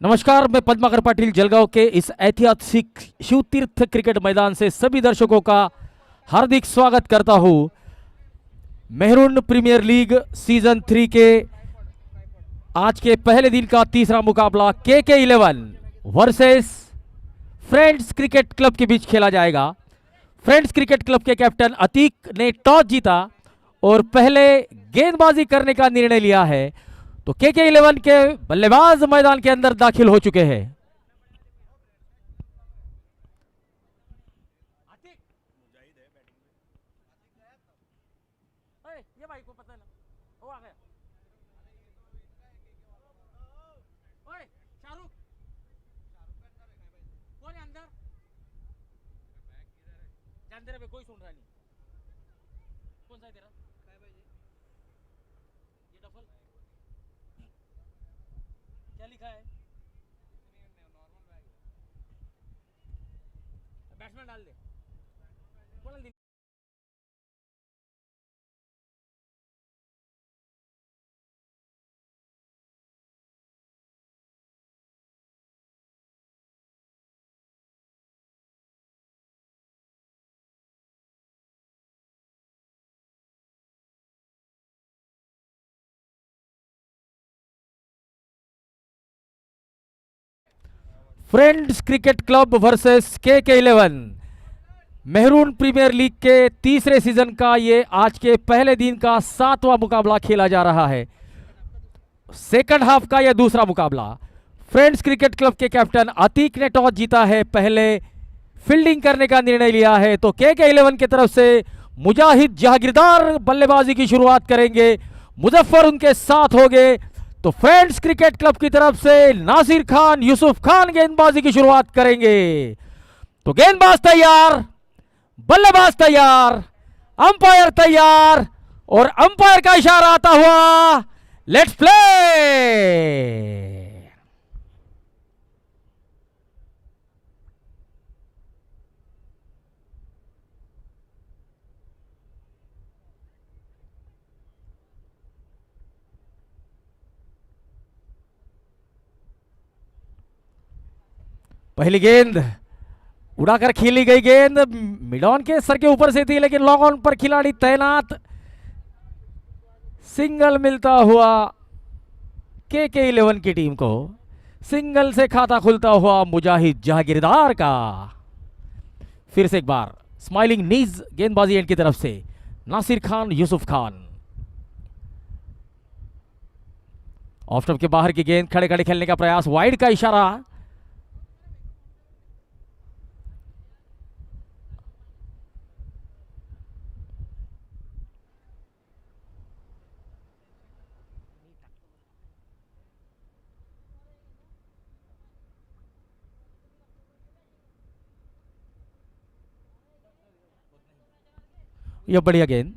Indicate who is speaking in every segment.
Speaker 1: नमस्कार, मैं पद्माकर पाटिल जलगांव के इस ऐतिहासिक शिवतीर्थ क्रिकेट मैदान से सभी दर्शकों का हार्दिक स्वागत करता हूं। मेहरून प्रीमियर लीग सीजन 3 के आज के पहले दिन का तीसरा मुकाबला KK11 versus friends cricket club के बीच खेला जाएगा। फ्रेंड्स क्रिकेट क्लब के कैप्टन अतीक ने टॉस जीता और पहले गेंदबाजी करने का निर्णय लिया है, तो KK11 के बल्लेबाज मैदान के अंदर दाखिल हो चुके हैं। कोई सुन रहा नहीं। कौन सा है तेरा? ये डफल क्या लिखा है? बैट्समैन डाल दे। बोल दे। Friends cricket club versus KK11 Mehrun premier league के तीसरे सीजन का ये आज के पहले दिन का 7वां मुकाबला खेला जा रहा है। सेकंड हाफ का यह दूसरा मुकाबला। फ्रेंड्स क्रिकेट क्लब के कैप्टन अतीक ने टॉस जीता है, पहले फील्डिंग करने का निर्णय लिया है, तो KK11 की तरफ से मुजाहिद जहागीरदार बल्लेबाजी की शुरुआत करेंगे। मुजफ्फर उनके साथ होंगे। तो फ्रेंड्स क्रिकेट क्लब की तरफ से नासिर खान, यूसुफ खान गेंदबाजी की शुरुआत करेंगे। तो गेंदबाज तैयार, बल्लेबाज तैयार, अंपायर तैयार और अंपायर का इशारा आता हुआ लेट्स प्ले। पहली गेंद उड़ाकर खेली गई गेंद मिड ऑन के सर के ऊपर से थी, लेकिन लॉन्ग ऑन पर खिलाड़ी तैनात। सिंगल मिलता हुआ KK11 की टीम को। सिंगल से खाता खुलता हुआ मुजाहिद जहागीरदार का। फिर से एक बार स्माइलिंग नीज गेंदबाजी एंड की तरफ से नासिर खान, यूसुफ खान। ऑफ स्टंप के बाहर की गेंद, खड़े खड़े खेलने का प्रयास, वाइड का इशारा। यह बढ़िया गेंद।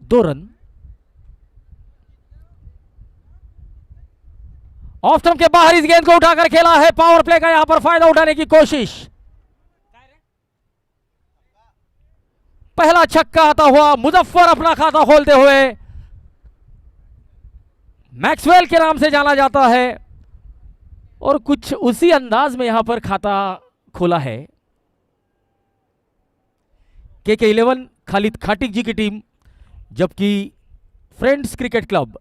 Speaker 1: दो रन। ऑफ स्टंप के बाहर इस गेंद को उठाकर खेला है। पावर प्ले का यहां पर फायदा उठाने की कोशिश। पहला छक्का आता हुआ, मुजफ्फर अपना खाता खोलते हुए। मैक्सवेल के नाम से जाना जाता है और कुछ उसी अंदाज में यहां पर खाता खोला है। KK11 खालिद खाटिक जी की टीम, जबकि friends cricket club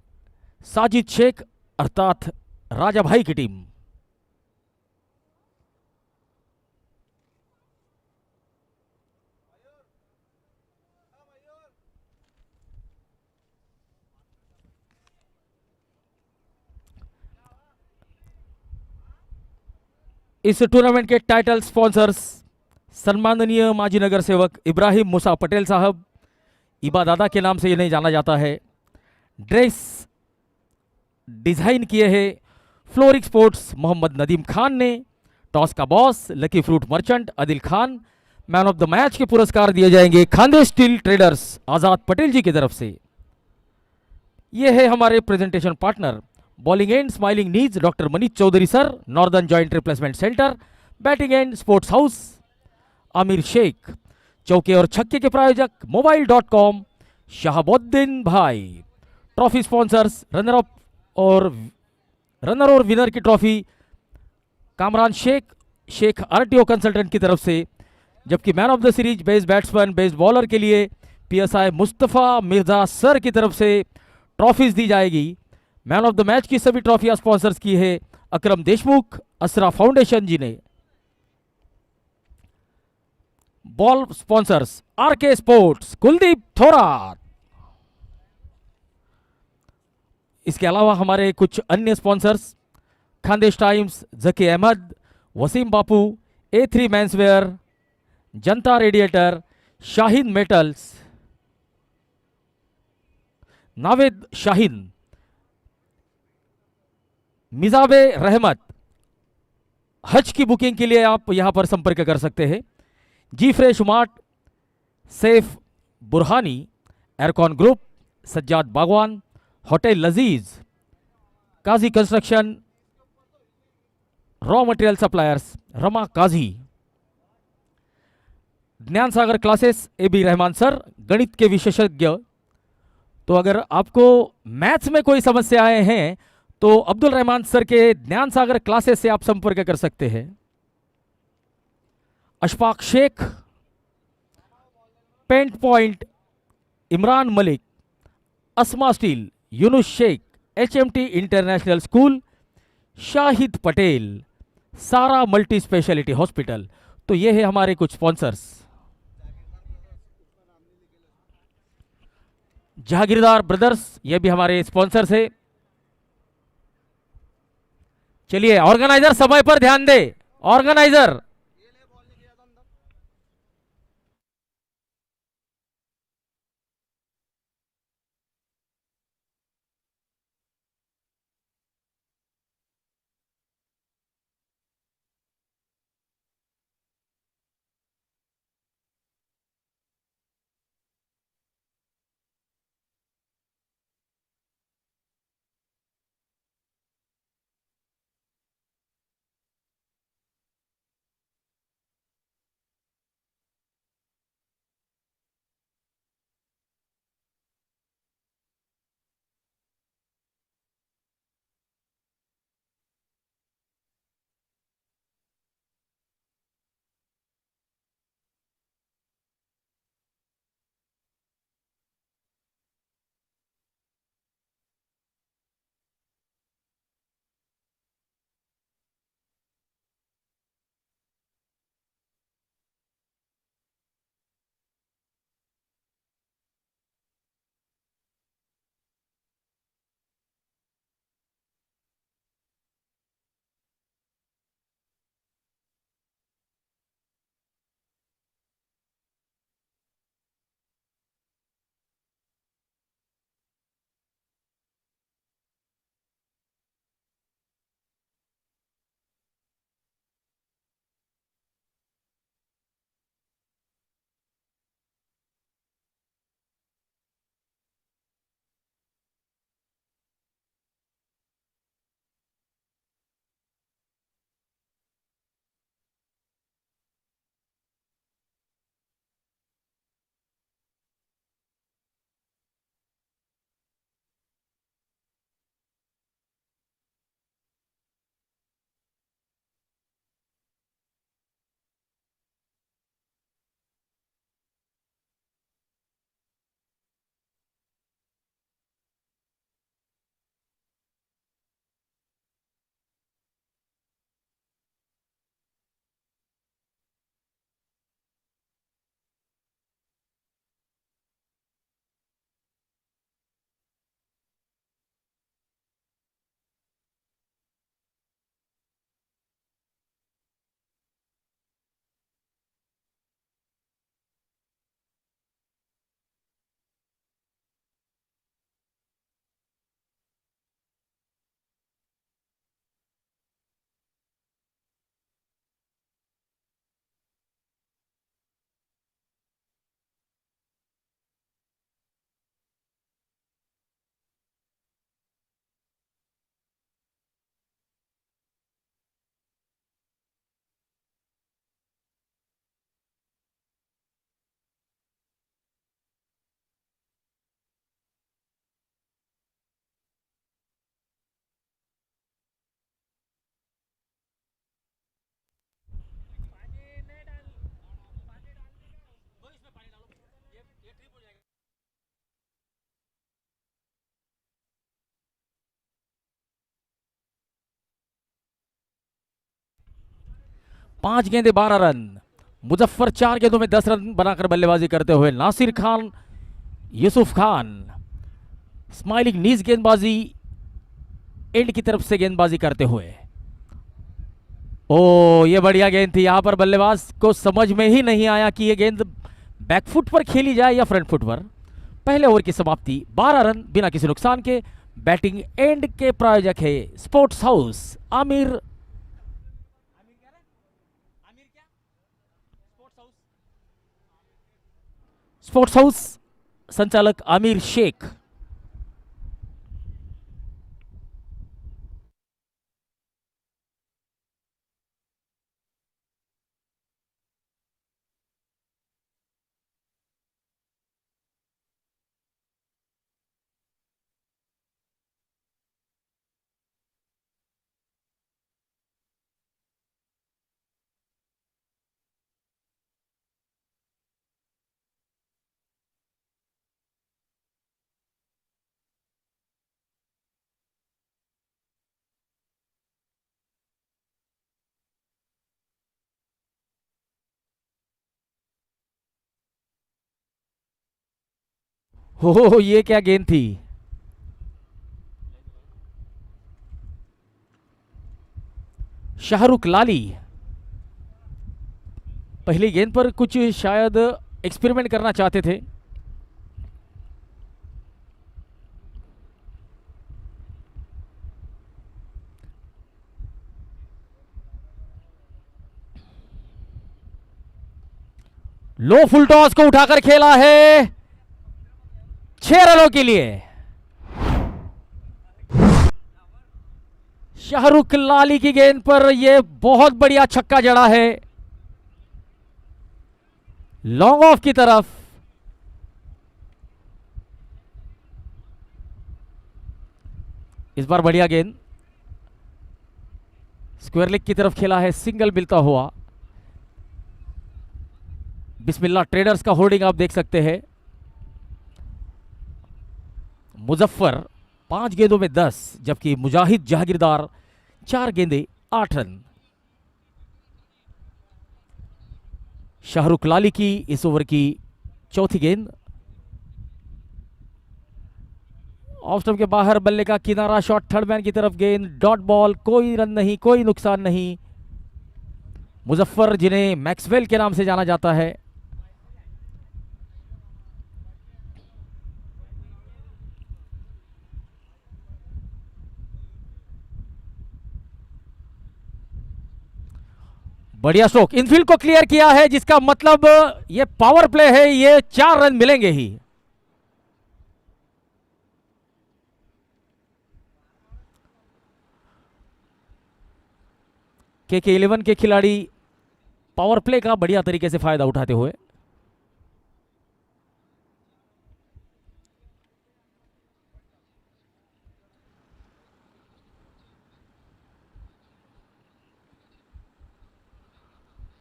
Speaker 1: Sajid Shaikh अर्थात राजा भाई की टीम। इस टूर्नामेंट के टाइटल स्पॉन्सर्स सम्माननीय माजी नगर सेवक इब्राहिम मूसा पटेल साहब, इबा दादा के नाम से ये नहीं जाना जाता है। ड्रेस डिजाइन किए हैं फ्लोरिक स्पोर्ट्स मोहम्मद नदीम खान ने। टॉस का boss lucky fruit merchant Adil Khan. Man of the match के पुरस्कार दिए जाएंगे खानदेश स्टील ट्रेडर्स आजाद पटेल जी की तरफ से। ये है हमारे presentation partner, bowling end smiling needs doctor Manish Chaudhary sir, northern joint replacement centre, batting end sports house Aamir Shaikh, चौके और छक्के के प्रायोजक मोबाइल.com शहाबुद्दीन भाई, ट्रॉफी स्पॉन्सर्स रनर और विनर की trophy Kamran Shaikh RTO consultant की तरफ से, जबकि man of the series best batsman best bowler के लिए पीएसआई मुस्तफ़ा मिर्जा सर की तरफ से ट्रॉफीज दी जाएगी। मैन ऑफ द मैच की सभी ट्रॉफियां स्पॉन्सर्स की है अकरम देशमुख असरा फाउंडेशन जी ने। Ball sponsors RK sports Kuldeep Thorat. इसके अलावा हमारे कुछ अन्य sponsors Khandesh times, Zaki Ahmed, Wasim Bapu, A3 menswear, Janata radiator, Shaheen metals, Naved Shaheen, मिजाबे रहमत। हज की बुकिंग के लिए आप यहां पर संपर्क कर सकते हैं। G fresh mart, safe Burhani, aircon group, Sajjad Bagwan, hotel Lazeez, Kazi construction, raw material suppliers Rama Kazi, Gyan Sagar classes AB Rahman sir गणित के विशेषज्ञ। तो अगर आपको मैथ्स में कोई समस्याएं हैं तो अब्दुल रहमान सर के ज्ञान सागर क्लासेस से आप संपर्क कर सकते हैं। Ashfaq Shaikh, paint point, Imran Malik, Asma steel, Yunus Shaikh, HMT international school, Shahid Patel, Sara multi speciality hospital. तो ये है हमारे कुछ स्पॉन्सर्स। जहागीरदार ब्रदर्स ये भी हमारे स्पॉन्सर्स है। चलिए ऑर्गेनाइजर समय पर ध्यान दे, ऑर्गेनाइजर। 5 गेंदे 12 रन। मुजफ्फर 4 गेंदों में 10 रन बनाकर बल्लेबाजी करते हुए। नासिर खान, यूसुफ खान स्माइलिंग नीज गेंदबाजी एंड की तरफ से गेंदबाजी करते हुए। ओ ये बढ़िया गेंद थी। यहां पर बल्लेबाज को समझ में ही नहीं आया कि ये गेंद बैकफुट पर खेली जाए या फ्रंट फुट पर। पहले ओवर की समाप्ति 12 रन बिना किसी नुकसान के। बैटिंग एंड के प्रायोजक है sports house Aamir. Sports house संचालक आमिर शेख। हो ये क्या गेंद थी। शाहरुख लाली पहली गेंद पर कुछ शायद एक्सपेरिमेंट करना चाहते थे। लो फुल टॉस को उठाकर खेला है 6 रनों के लिए। शाहरुख लाली की गेंद पर यह बहुत बढ़िया छक्का जड़ा है लॉन्ग ऑफ की तरफ। इस बार बढ़िया गेंद स्क्वायर लेग की तरफ खेला है, सिंगल मिलता हुआ। बिस्मिल्लाह ट्रेडर्स का होर्डिंग आप देख सकते हैं। मुजफ्फर 5 गेंदों में 10, जबकि मुजाहिद जहांगीरदार 4 गेंदे 8 रन। शाहरुख लाली की इस ओवर की चौथी गेंद ऑफ स्टंप के बाहर, बल्ले का किनारा, शॉट थर्ड मैन की तरफ, गेंद डॉट बॉल, कोई रन नहीं, कोई नुकसान नहीं। मुजफ्फर जिन्हें मैक्सवेल के नाम से जाना जाता है, बढ़िया स्ट्रोक, इनफील्ड को क्लियर किया है, जिसका मतलब ये पावर प्ले है, ये 4 रन मिलेंगे ही। के 11 के खिलाड़ी पावर प्ले का बढ़िया तरीके से फायदा उठाते हुए।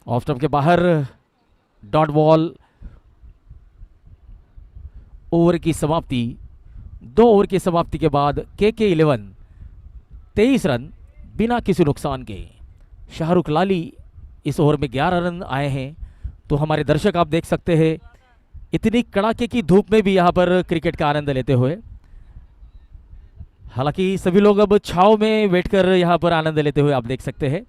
Speaker 1: ऑफ स्टंप के बाहर डॉट बॉल। ओवर की समाप्ति, 2 ओवर की समाप्ति के बाद के 11 23 रन बिना किसी नुकसान के। शाहरुख लाली इस ओवर में 11 रन आए हैं। तो हमारे दर्शक आप देख सकते हैं इतनी कड़ाके की धूप में भी यहां पर क्रिकेट का आनंद लेते हुए। हालांकि सभी लोग अब छाव में बैठकर यहां पर आनंद लेते हुए आप देख सकते हैं।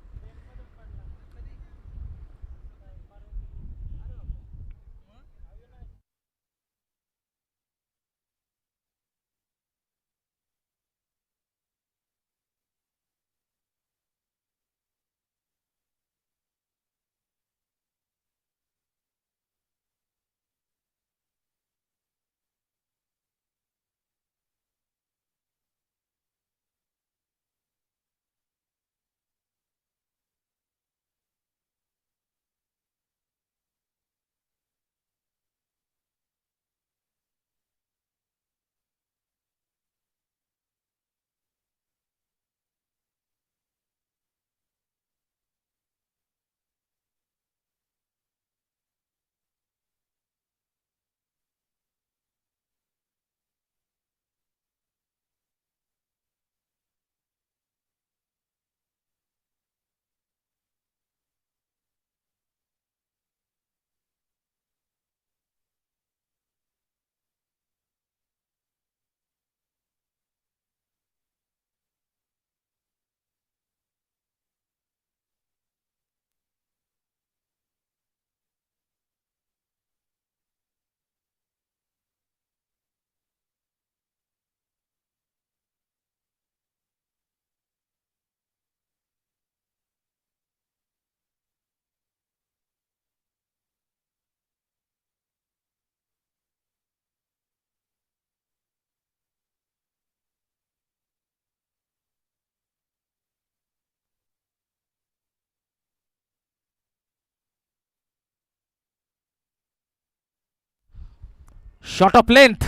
Speaker 1: शॉट ऑफ लेंथ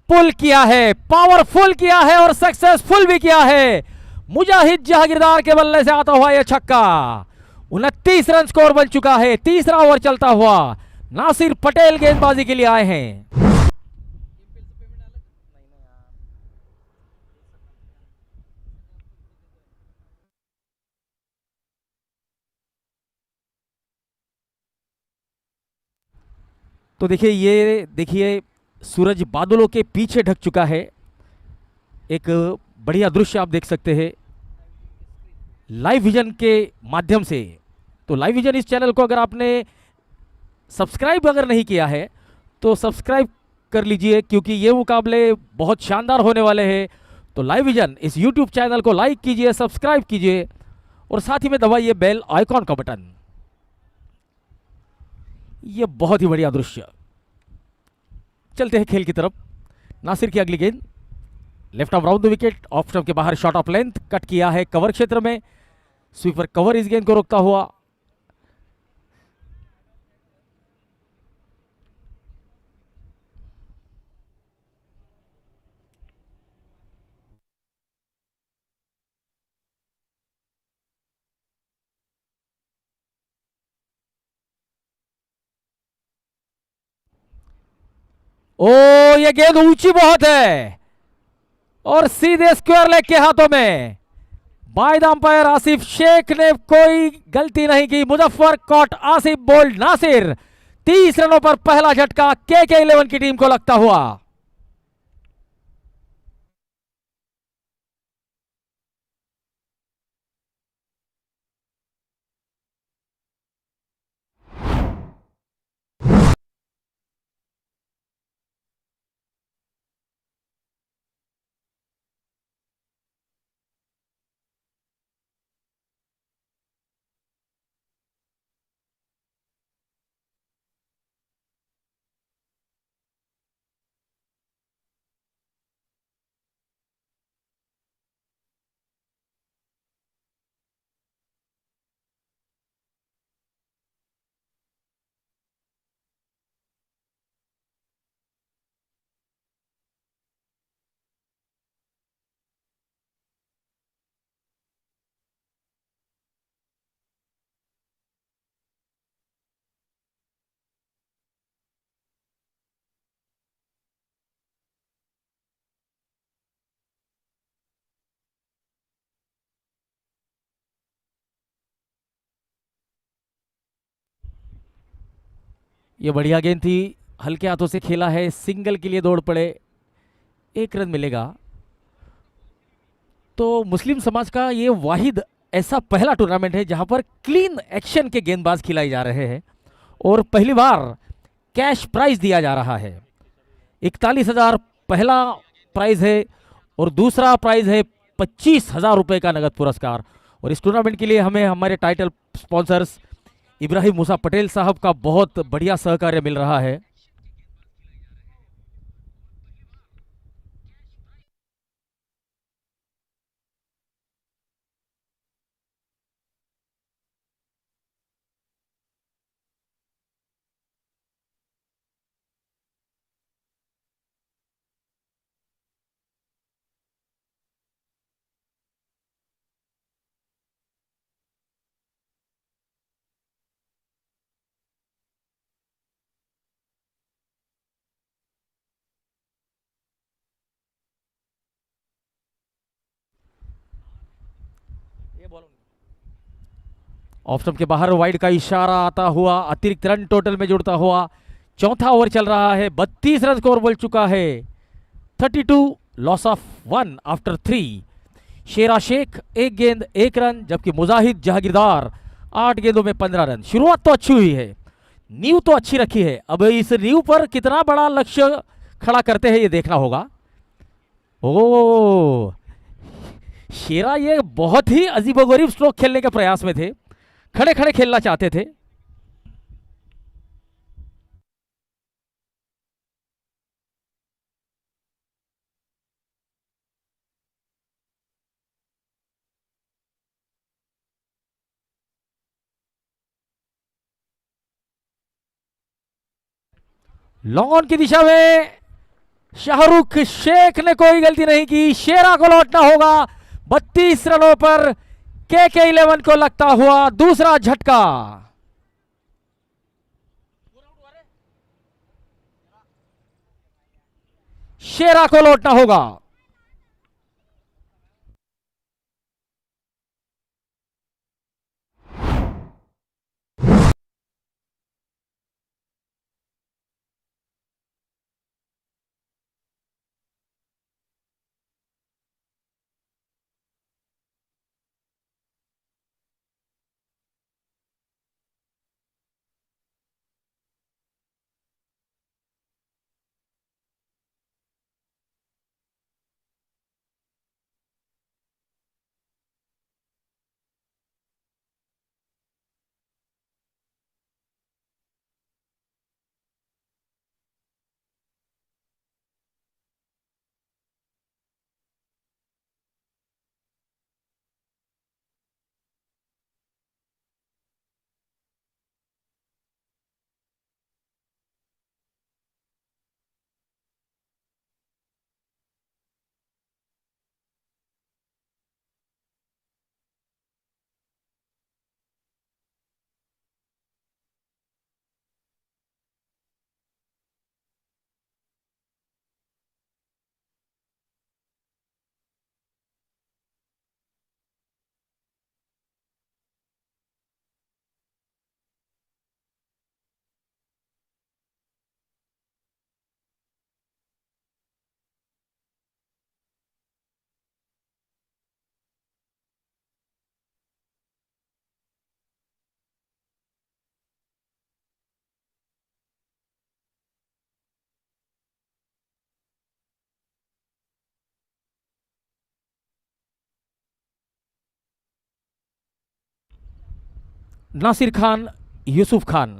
Speaker 1: पुल किया है, पावरफुल किया है और सक्सेसफुल भी किया है। मुजाहिद जहांगीरदार के बल्ले से आता हुआ यह छक्का। 29 रन स्कोर बन चुका है। तीसरा ओवर चलता हुआ नासिर पटेल गेंदबाजी के लिए आए हैं। तो देखिए, ये देखिए सूरज बादलों के पीछे ढक चुका है। एक बढ़िया दृश्य आप देख सकते हैं लाइव विजन के माध्यम से। तो लाइव विजन इस चैनल को अगर आपने सब्सक्राइब अगर नहीं किया है तो सब्सक्राइब कर लीजिए, क्योंकि ये मुकाबले बहुत शानदार होने वाले हैं। तो लाइव विजन इस यूट्यूब चैनल को लाइक कीजिए, सब्सक्राइब कीजिए और साथ ही में दबाइए बेल आइकॉन का बटन। ये बहुत ही बढ़िया दृश्य। चलते हैं खेल की तरफ। नासिर की अगली गेंद left arm round the wicket, of stump के बाहर शॉट ऑफ लेंथ कट किया है कवर क्षेत्र में। स्वीपर कवर इस गेंद को रोकता हुआ। ओ, ये गेंद ऊंची बहुत है और सीधे स्क्वायर लेग के हाथों में। By the umpire Asif Shaikh ने कोई गलती नहीं की। Muzaffar caught Asif bowled Nasir. 30 रनों पर पहला झटका के 11 की टीम को लगता हुआ। ये बढ़िया गेंद थी, हल्के हाथों से खेला है, सिंगल के लिए दौड़ पड़े, 1 रन मिलेगा। तो मुस्लिम समाज का ये वाहिद ऐसा पहला टूर्नामेंट है जहां पर क्लीन एक्शन के गेंदबाज खिलाए जा रहे हैं और पहली बार कैश प्राइज दिया जा रहा है। 41,000 पहला प्राइज है और दूसरा प्राइज है 25,000 रुपए का नगद पुरस्कार। और इस टूर्नामेंट के लिए हमें हमारे टाइटल स्पॉन्सर्स इब्राहिम मूसा पटेल साहब का बहुत बढ़िया सहकार्य मिल रहा है। ऑफ स्टंप के बाहर वाइड का इशारा आता हुआ अतिरिक्त रन टोटल में जुड़ता हुआ। चौथा ओवर चल रहा है, 32 रन स्कोर बोल चुका है। 32 लॉस ऑफ 1 आफ्टर 3। शेरा शेख 1 गेंद 1 रन, जबकि मुजाहिद जहांगीरदार 8 गेंदों में 15 रन। शुरुआत तो अच्छी हुई है, नींव तो अच्छी रखी है। अब इस नींव पर कितना बड़ा लक्ष्य खड़ा करते हैं ये देखना होगा। ओ, शेरा ये बहुत ही अजीबोगरीब स्ट्रोक खेलने के प्रयास में थे, खड़े खड़े खेलना चाहते थे। लॉन्ग ऑन की दिशा में शाहरुख शेख ने कोई गलती नहीं की, शेरा को लौटना होगा। 32 रनों पर KK11 को लगता हुआ दूसरा झटका। शेरा को लौटना होगा। Nasir Khan, Yusuf Khan.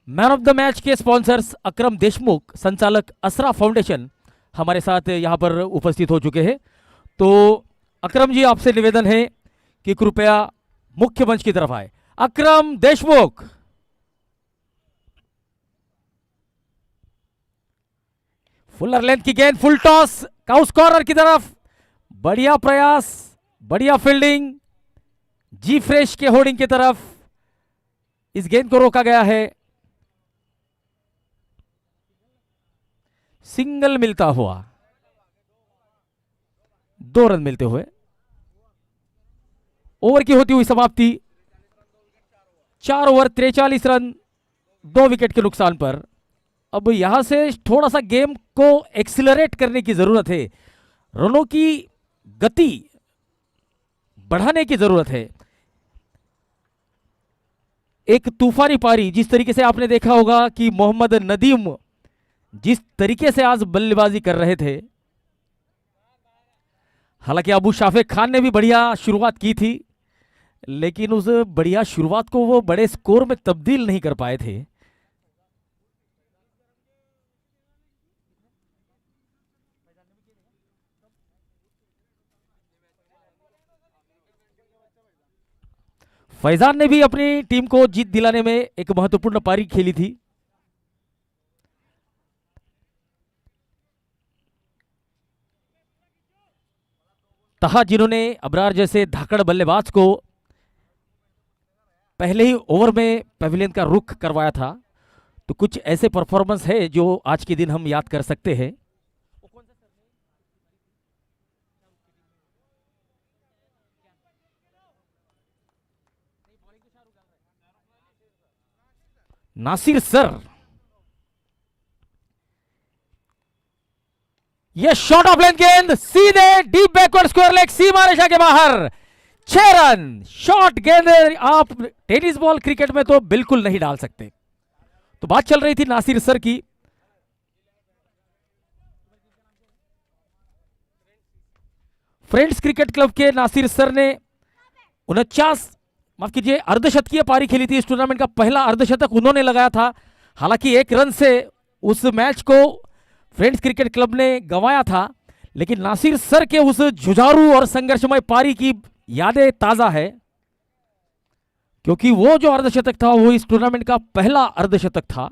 Speaker 1: Man of the match के स्पॉन्सर्स अकरम देशमुख, संचालक असरा फाउंडेशन हमारे साथ यहां पर उपस्थित हो चुके हैं। तो अकरम जी, आपसे निवेदन है कि कृपया मुख्य मंच की तरफ आए। अकरम देशमुख। फुलर लेंथ की गेंद, फुल टॉस, काउस कॉर्नर की तरफ। बढ़िया प्रयास, बढ़िया फील्डिंग, जी फ्रेश के होर्डिंग की तरफ इस गेंद को रोका गया है। सिंगल मिलता हुआ, 2 रन मिलते हुए ओवर की होती हुई समाप्ति। 4 ओवर 43 रन, 2 विकेट के नुकसान पर। अब यहां से थोड़ा सा गेम को एक्सिलरेट करने की जरूरत है, रनों की गति बढ़ाने की जरूरत है। एक तूफानी पारी, जिस तरीके से आपने देखा होगा कि मोहम्मद नदीम जिस तरीके से आज बल्लेबाजी कर रहे थे, हालांकि अबू शाफिक खान ने भी बढ़िया शुरुआत की थी, लेकिन उस बढ़िया शुरुआत को वो बड़े स्कोर में तब्दील नहीं कर पाए थे। फैजान ने भी अपनी टीम को जीत दिलाने में एक महत्वपूर्ण पारी खेली थी। तहा जिन्होंने अबरार जैसे धाकड़ बल्लेबाज को पहले ही ओवर में पवेलियन का रुख करवाया था, तो कुछ ऐसे परफॉर्मेंस है जो आज के दिन हम याद कर सकते हैं। नासिर सर, ये शॉट ऑफ लेंथ गेंद सीधे डीप बैकवर्ड स्क्वायर लेग सीमा रेखा के बाहर, 6 रन। शॉट गेंद आप टेनिस बॉल क्रिकेट में तो बिल्कुल नहीं डाल सकते। तो बात चल रही थी नासिर सर की। फ्रेंड्स क्रिकेट क्लब के नासिर सर ने 49 माफ कीजिए अर्धशतकीय पारी खेली थी। इस टूर्नामेंट का पहला अर्धशतक उन्होंने लगाया था। हालांकि 1 रन से उस मैच को फ्रेंड्स क्रिकेट क्लब ने गंवाया था, लेकिन नासिर सर के उस जुझारू और संघर्षमय पारी की यादें ताजा है, क्योंकि वो जो अर्धशतक था वो इस टूर्नामेंट का पहला अर्धशतक था।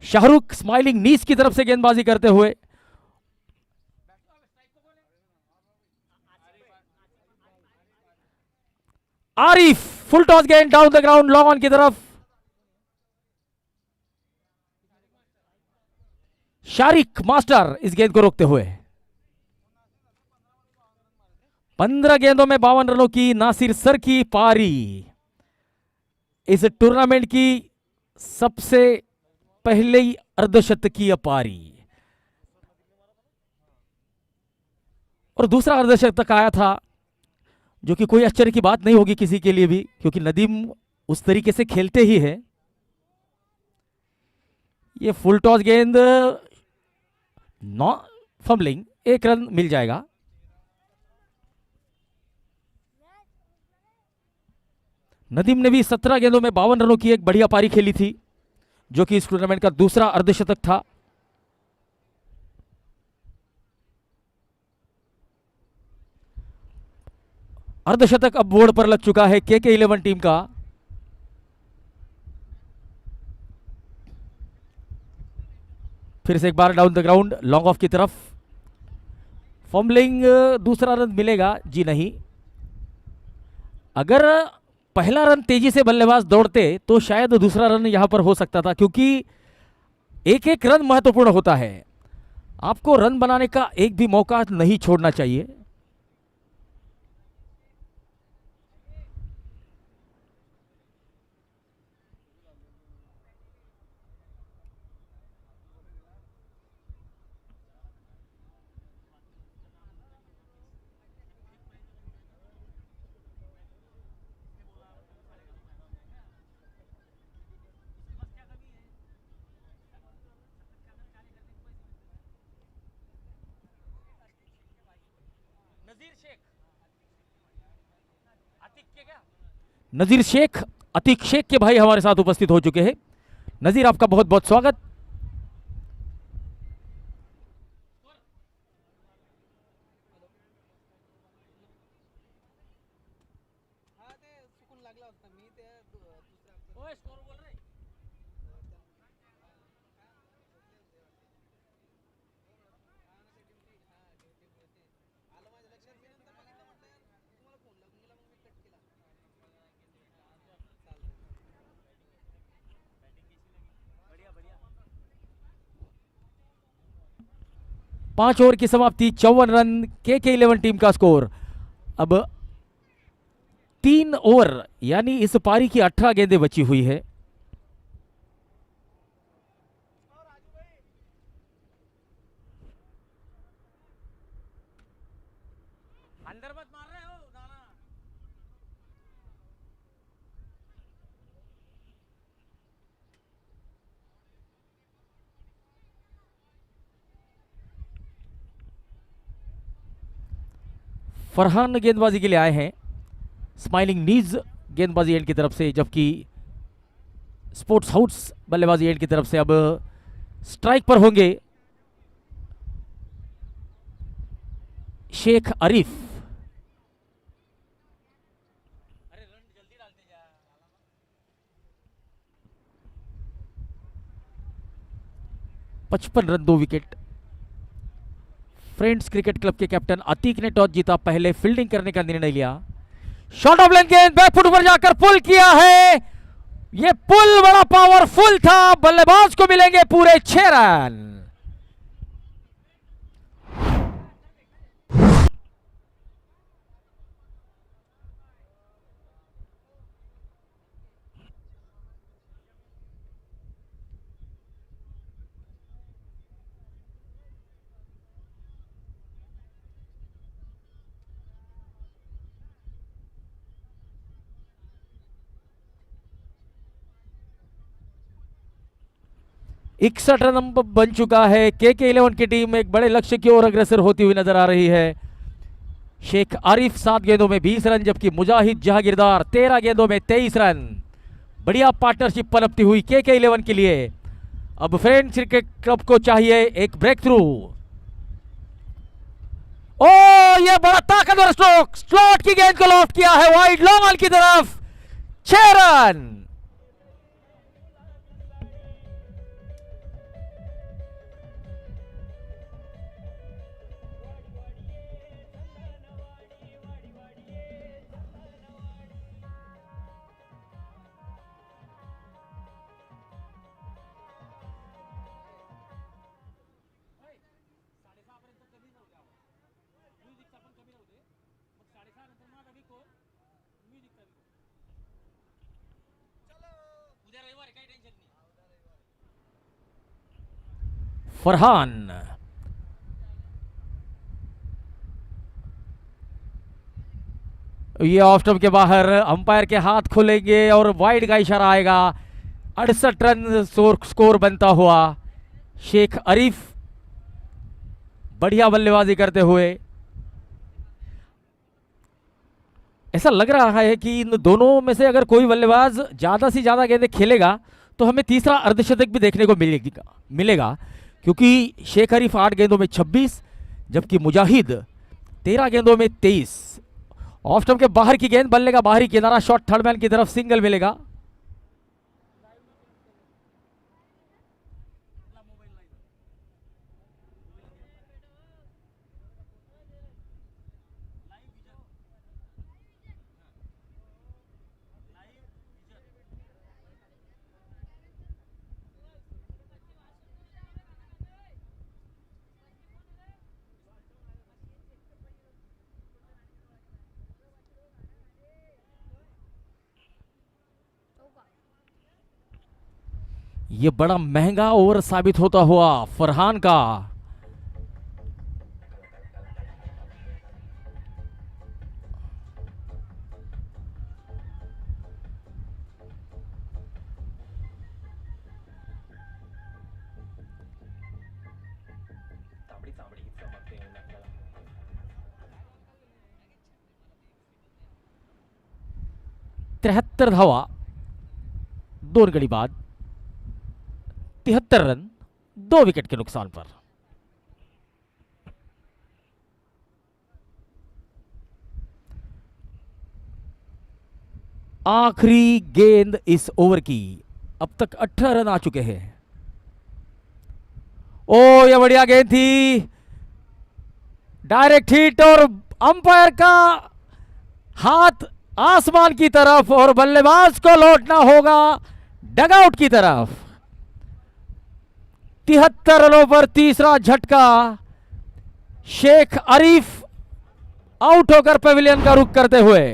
Speaker 1: शाहरुख स्माइलिंग नीज की तरफ से गेंदबाजी करते हुए, आरिफ फुल टॉस गेंद down the ground long on की तरफ। शारिक मास्टर इस गेंद को रोकते हुए। 15 गेंदों में 52 रनों की नासिर सर की पारी इस टूर्नामेंट की सबसे पहली अर्धशतकीय पारी। और दूसरा अर्धशतक आया था, जो कि कोई आश्चर्य की बात नहीं होगी किसी के लिए भी, क्योंकि नदीम उस तरीके से खेलते ही है। ये फुल टॉस गेंद नॉ फंबलिंग, 1 रन मिल जाएगा। नदीम ने भी 17 गेंदों में 52 रनों की एक बढ़िया पारी खेली थी, जो कि इस टूर्नामेंट का दूसरा अर्धशतक था। अर्धशतक अब बोर्ड पर लग चुका है KK11 टीम का। फिर से एक बार down the ground long off की तरफ। फंबलिंग, दूसरा रन मिलेगा जी नहीं। अगर पहला रन तेजी से बल्लेबाज दौड़ते तो शायद दूसरा रन यहां पर हो सकता था, क्योंकि एक एक रन महत्वपूर्ण होता है। आपको रन बनाने का एक भी मौका नहीं छोड़ना चाहिए। नजीर शेख, अतीक शेख के भाई हमारे साथ उपस्थित हो चुके हैं। नजीर, आपका बहुत बहुत स्वागत। पांच ओवर की समाप्ति, 54 रन KK11 टीम का स्कोर। अब 3 ओवर यानी इस पारी की 18 गेंदें बची हुई है। अंदर मत मार रहे हो नाना। फरहान गेंदबाजी के लिए आए हैं, स्माइलिंग नीज गेंदबाजी एंड की तरफ से, जबकि स्पोर्ट्स हाउस बल्लेबाजी एंड की तरफ से अब स्ट्राइक पर होंगे Shaikh Arif. 55 run 2 wicket. Friends cricket club के कैप्टन अतीक ने टॉस जीता, पहले फील्डिंग करने का निर्णय लिया। शॉट ऑफ लेंथ गेंद बैकफुट पर जाकर पुल किया है। यह पुल बड़ा पावरफुल था, बल्लेबाज को मिलेंगे पूरे 6 रन। 61 रन बन चुका है। KK11 की टीम एक बड़े लक्ष्य की ओर अग्रसर होती हुई नजर आ रही है। शेख आरिफ 7 गेंदों में 20 रन, जबकि मुजाहिद जहांगीरदार 13 गेंदों में 23 रन। बढ़िया पार्टनरशिप पनपती हुई KK11 के लिए। अब फ्रेंड्स क्रिकेट क्लब को चाहिए एक ब्रेक थ्रू। ओ, ये बड़ा ताकतवर स्ट्रोक, स्लॉट की गेंद को लॉफ्ट किया है वाइड लॉन्ग ऑन की तरफ। 6 रन। फरहान, ये ऑफ स्टंप के बाहर, अंपायर के हाथ खुलेंगे और वाइड का इशारा आएगा। 68 रन स्कोर बनता हुआ। शेख आरिफ बढ़िया बल्लेबाजी करते हुए। ऐसा लग रहा है कि इन दोनों में से अगर कोई बल्लेबाज ज्यादा से ज्यादा गेंदें खेलेगा तो हमें तीसरा अर्धशतक भी देखने को मिलेगा, क्योंकि शेख आरिफ 8 गेंदों में 26, जबकि मुजाहिद 13 गेंदों में 23। ऑफ स्टंप के बाहर की गेंद, बल्ले का बाहरी किनारा, शॉट थर्ड मैन की तरफ, सिंगल मिलेगा। ये बड़ा महंगा ओवर साबित होता हुआ फरहान का। तिहत्तर धावा 2 घड़ी बाद, 73 रन 2 विकेट के नुकसान पर। आखिरी गेंद इस ओवर की। अब तक 18 रन आ चुके हैं। ओ, ये बढ़िया गेंद थी, डायरेक्ट हिट, और अंपायर का हाथ आसमान की तरफ और बल्लेबाज को लौटना होगा डगआउट की तरफ। 73 रनों पर तीसरा झटका। शेख आरिफ आउट होकर पवेलियन का रुख करते हुए।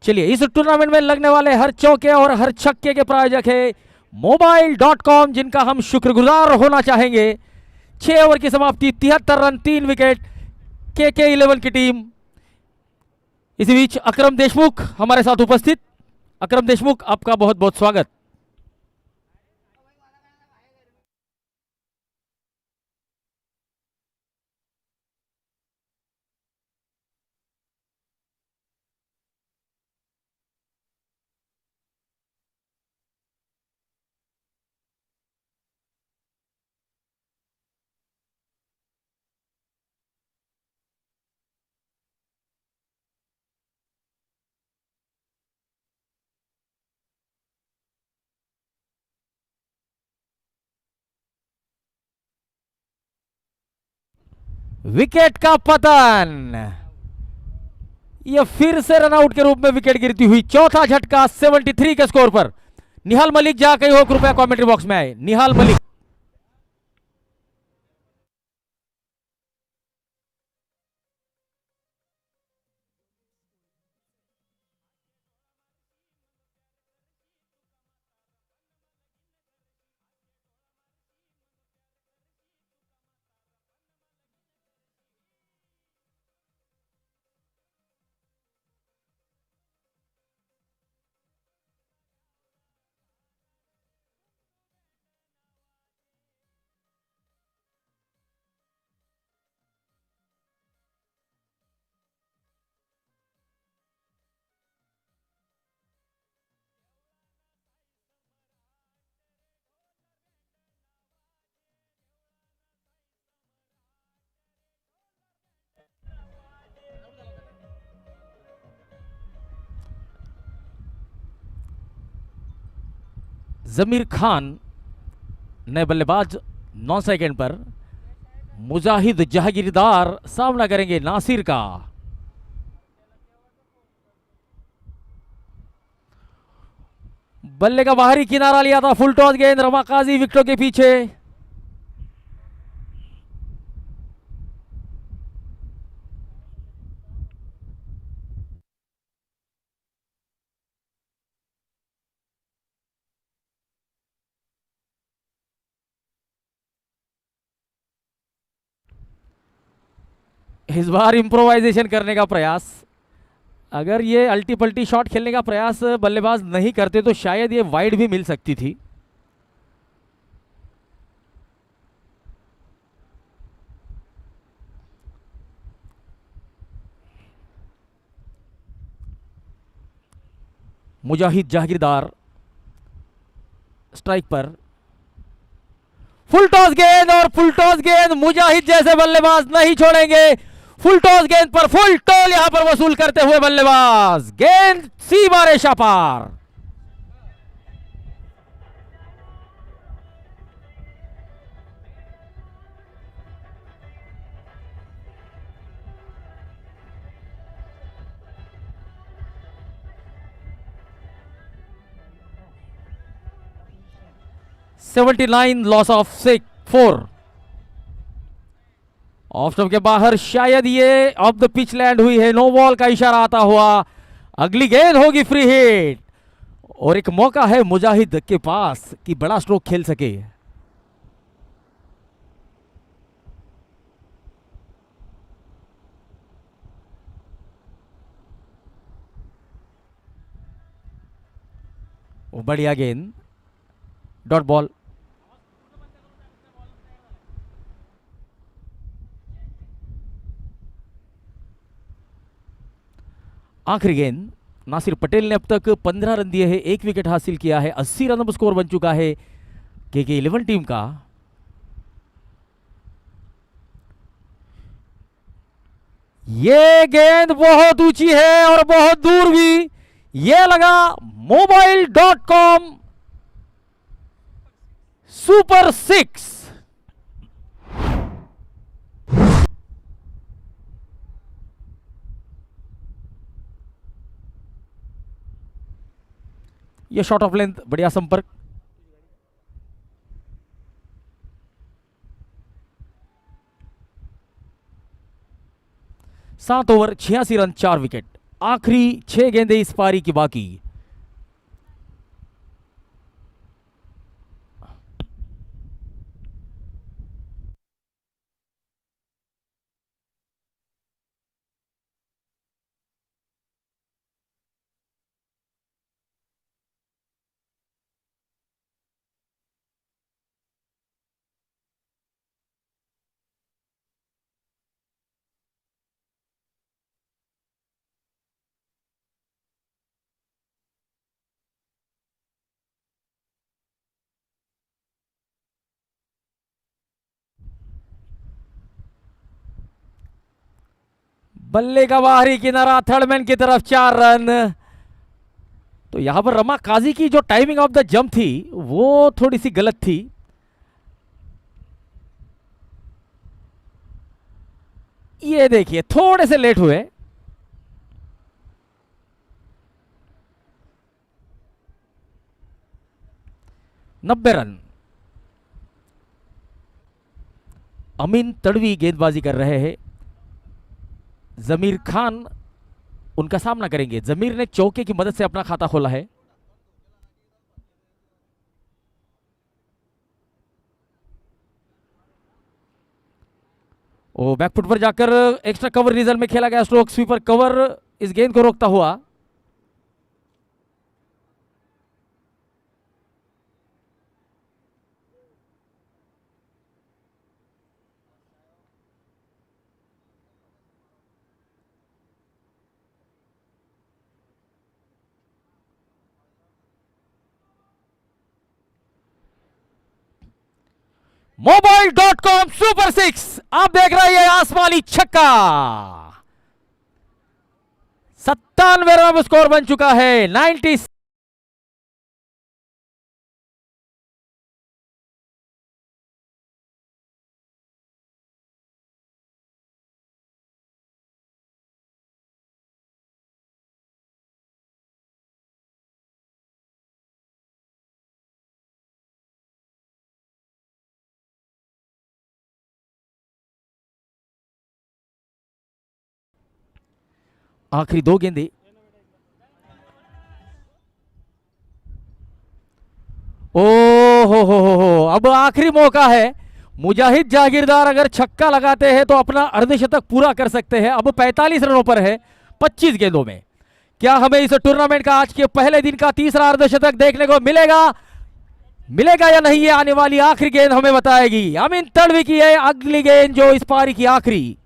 Speaker 1: चलिए, इस टूर्नामेंट में लगने वाले हर चौके और हर छक्के के प्रायोजक है Mobile.com, जिनका हम शुक्रगुजार होना चाहेंगे। 6 ओवर की समाप्ति, 73 रन 3 विकेट, KK11 की टीम। इसी बीच अकरम देशमुख हमारे साथ उपस्थित। अकरम देशमुख, आपका बहुत बहुत स्वागत। विकेट का पतन। यह फिर से रनआउट के रूप में विकेट गिरती हुई, चौथा झटका 73 के स्कोर पर। निहाल मलिक जहां कहीं हो कृपया कमेंट्री बॉक्स में आए। निहाल मलिक। जमीर खान नए बल्लेबाज 9 सेकंड पर। मुजाहिद जहांगीरदार सामना करेंगे नासिर का। बल्ले का बाहरी किनारा लिया था, फुल टॉस गेंद, रमा काजी विकेटों के पीछे। इस बार इंप्रोवाइजेशन करने का प्रयास। अगर ये अल्टी पल्टी शॉट खेलने का प्रयास बल्लेबाज नहीं करते तो शायद ये वाइड भी मिल सकती थी। मुजाहिद जहांगीरदार स्ट्राइक पर। फुल टॉस गेंद और फुल टॉस गेंद, मुजाहिद जैसे बल्लेबाज नहीं छोड़ेंगे। फुल टॉस गेंद पर फुल टॉल यहां पर वसूल करते हुए बल्लेबाज, गेंद सीमा रेखा पार। Loss of 4। ऑफ स्टंप के बाहर शायद ये ऑफ द पिच लैंड हुई है। नो बॉल का इशारा आता हुआ। अगली गेंद होगी फ्री हिट और एक मौका है मुजाहिद के पास कि बड़ा स्ट्रोक खेल सके। वो बढ़िया गेंद, डॉट बॉल। आखिरी गेंद। नासिर पटेल ने अब तक 15 रन दिए हैं, 1 विकेट हासिल किया है। 80 रन स्कोर बन चुका है केके 11 टीम का। ये गेंद बहुत ऊंची है और बहुत दूर भी। ये लगा mobile.com सुपर 6। ये शॉट ऑफ लेंथ, बढ़िया संपर्क। सात ओवर 86 रन 4 विकेट। आखिरी 6 गेंदें इस पारी की बाकी। बल्ले का बाहरी किनारा, थर्डमैन की तरफ 4 रन। तो यहां पर रमा काजी की जो टाइमिंग ऑफ द जंप थी वो थोड़ी सी गलत थी। ये देखिए थोड़े से लेट हुए। नब्बे रन। अमीन तड़वी गेंदबाजी कर रहे हैं। जमीर खान उनका सामना करेंगे। जमीर ने चौके की मदद से अपना खाता खोला है। ओ बैकफुट पर जाकर एक्स्ट्रा कवर रीजन में खेला गया स्ट्रोक स्वीपर कवर इस गेंद को रोकता हुआ। Mobile.com सुपर सिक्स आप देख रहे हैं आसमानी छक्का। 97 रन स्कोर बन चुका है। 90। आखिरी दो गेंदे। ओ हो अब आखिरी मौका है। मुजाहिद जागीरदार अगर छक्का लगाते हैं तो अपना अर्धशतक पूरा कर सकते हैं। अब 45 रनों पर है 25 गेंदों में। क्या हमें इस टूर्नामेंट का आज के पहले दिन का तीसरा अर्धशतक देखने को मिलेगा? मिलेगा या नहीं, ये आने वाली आखिरी गेंद हमें बताएगी। अमीन तड़वी की है अगली गेंद जो इस पारी की आखिरी।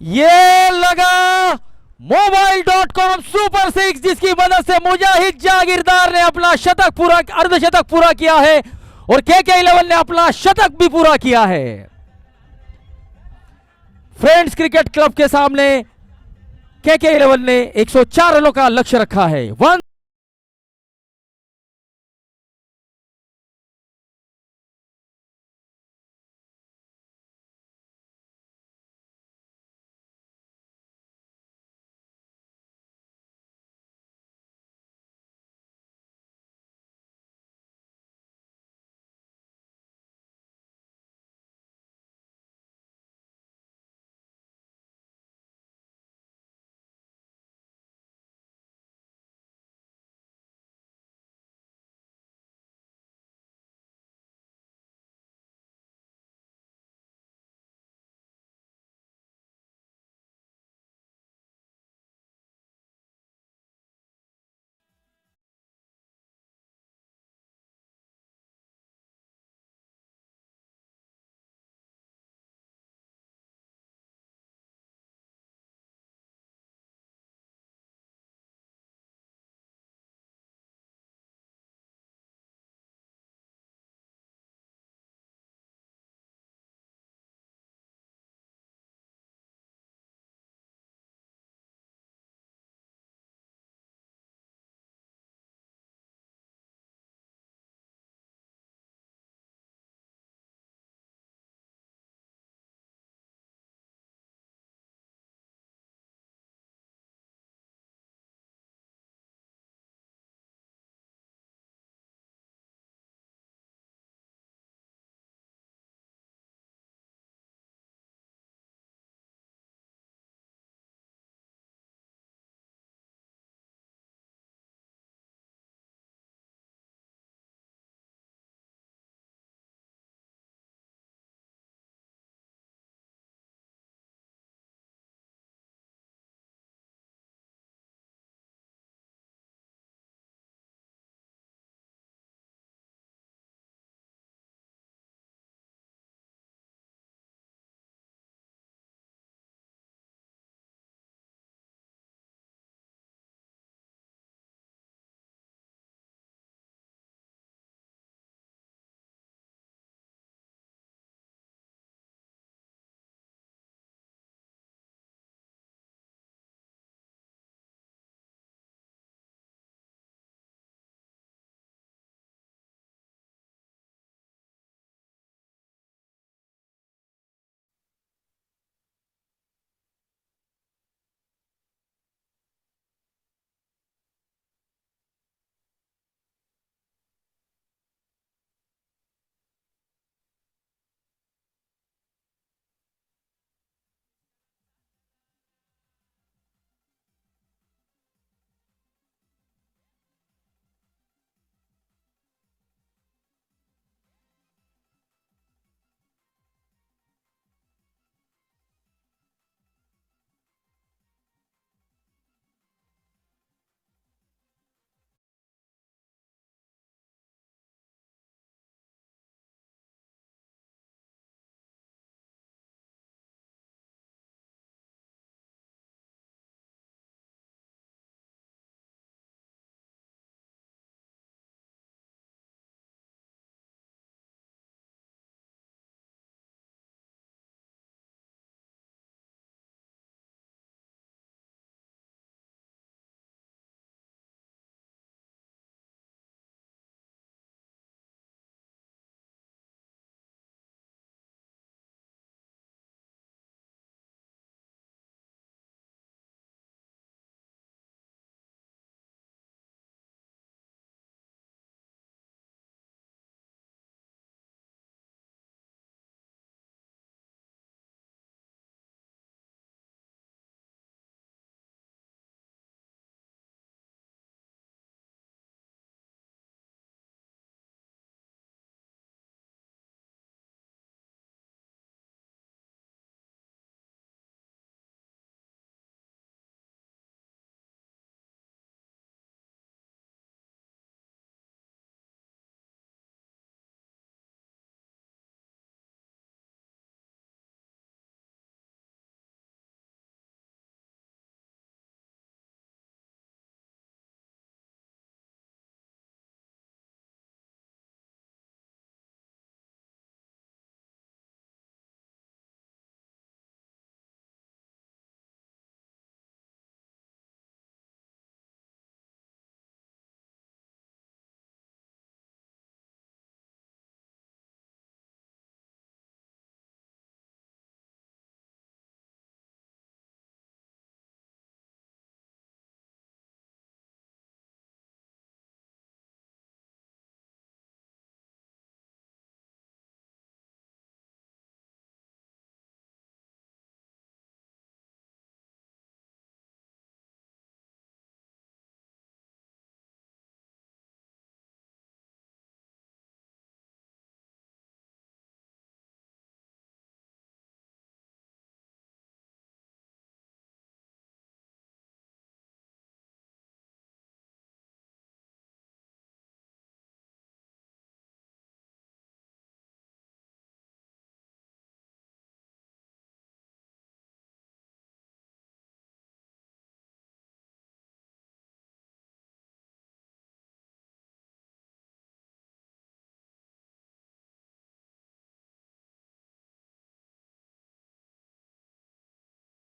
Speaker 1: ये लगा Mobile.com सुपर सिक्स जिसकी मदद से मुजाहिद जागीरदार ने अपना शतक पूरा अर्धशतक पूरा किया है और KK11 ने अपना शतक भी पूरा किया है। फ्रेंड्स क्रिकेट क्लब के सामने KK11 ने 104 रनों का लक्ष्य रखा है।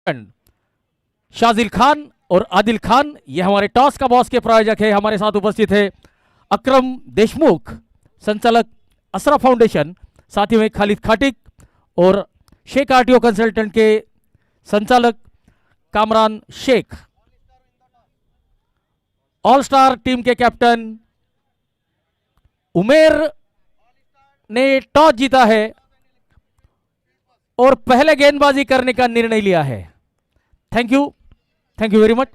Speaker 1: शाजिल खान और आदिल खान, ये हमारे टॉस का बॉस के प्रायोजक है। हमारे साथ उपस्थित है अक्रम देशमुख, संचालक असरा फाउंडेशन, साथ ही में खालिद खाटिक और शेख आरटीओ कंसल्टेंट के संचालक Kamran Shaikh. All star team के कैप्टन उमेर ने टॉस जीता है और पहले गेंदबाजी करने का निर्णय लिया है। Thank you very much.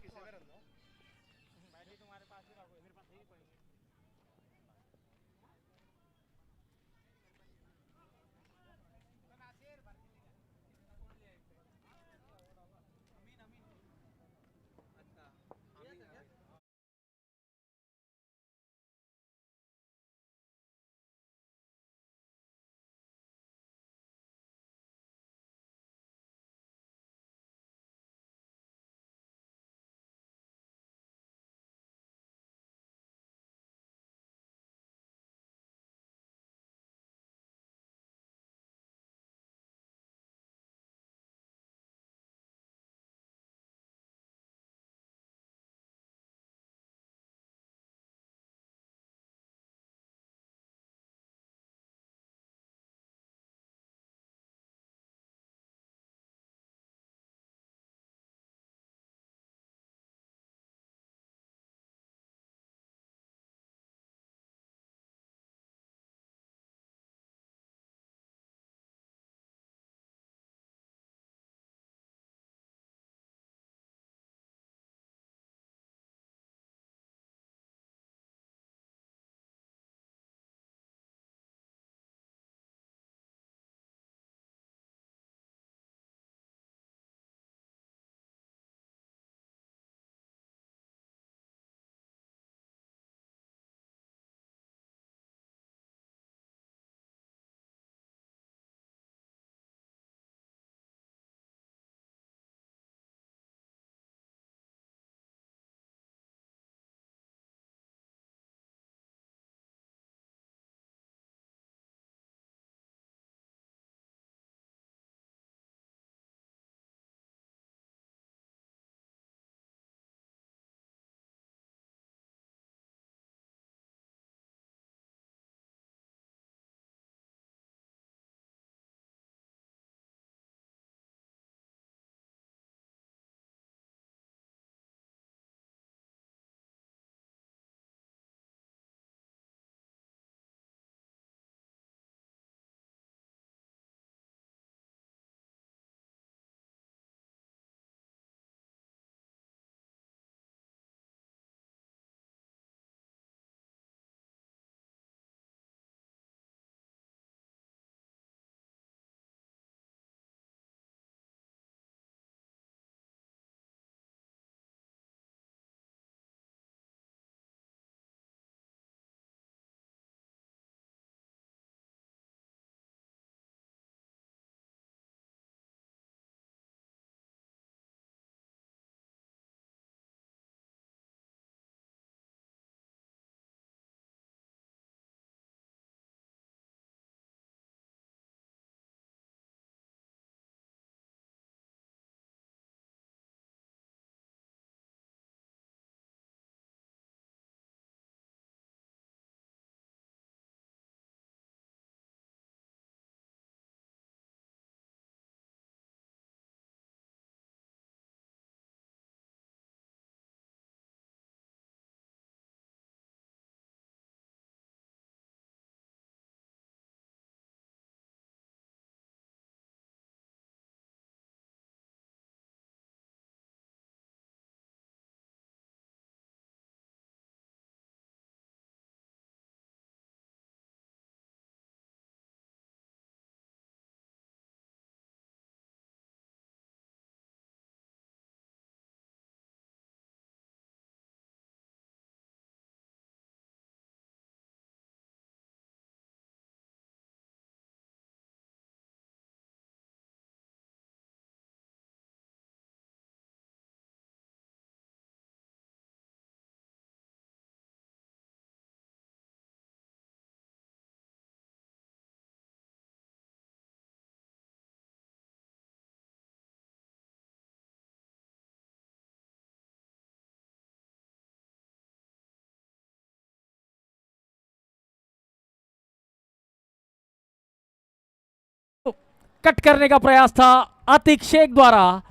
Speaker 1: Cut करने का प्रयास था आतिक शेख द्वारा।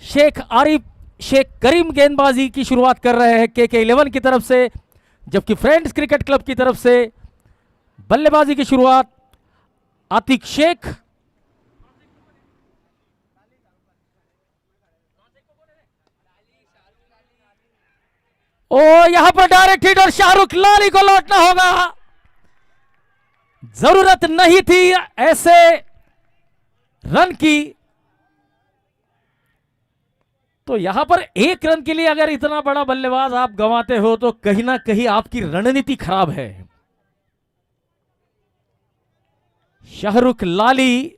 Speaker 1: शेख आरिफ शेख करीम गेंदबाजी की शुरुआत कर रहे हैं KK11 की तरफ से, जबकि फ्रेंड्स क्रिकेट क्लब की तरफ से बल्लेबाजी की शुरुआत आतिक शेख। ओ यहां पर डायरेक्ट हिट और शाहरुख लाली को लौटना होगा। जरूरत नहीं थी ऐसे रन की। तो यहां पर एक रन के लिए अगर इतना बड़ा बल्लेबाज आप गंवाते हो तो कहीं ना कहीं आपकी रणनीति खराब है। शाहरुख लाली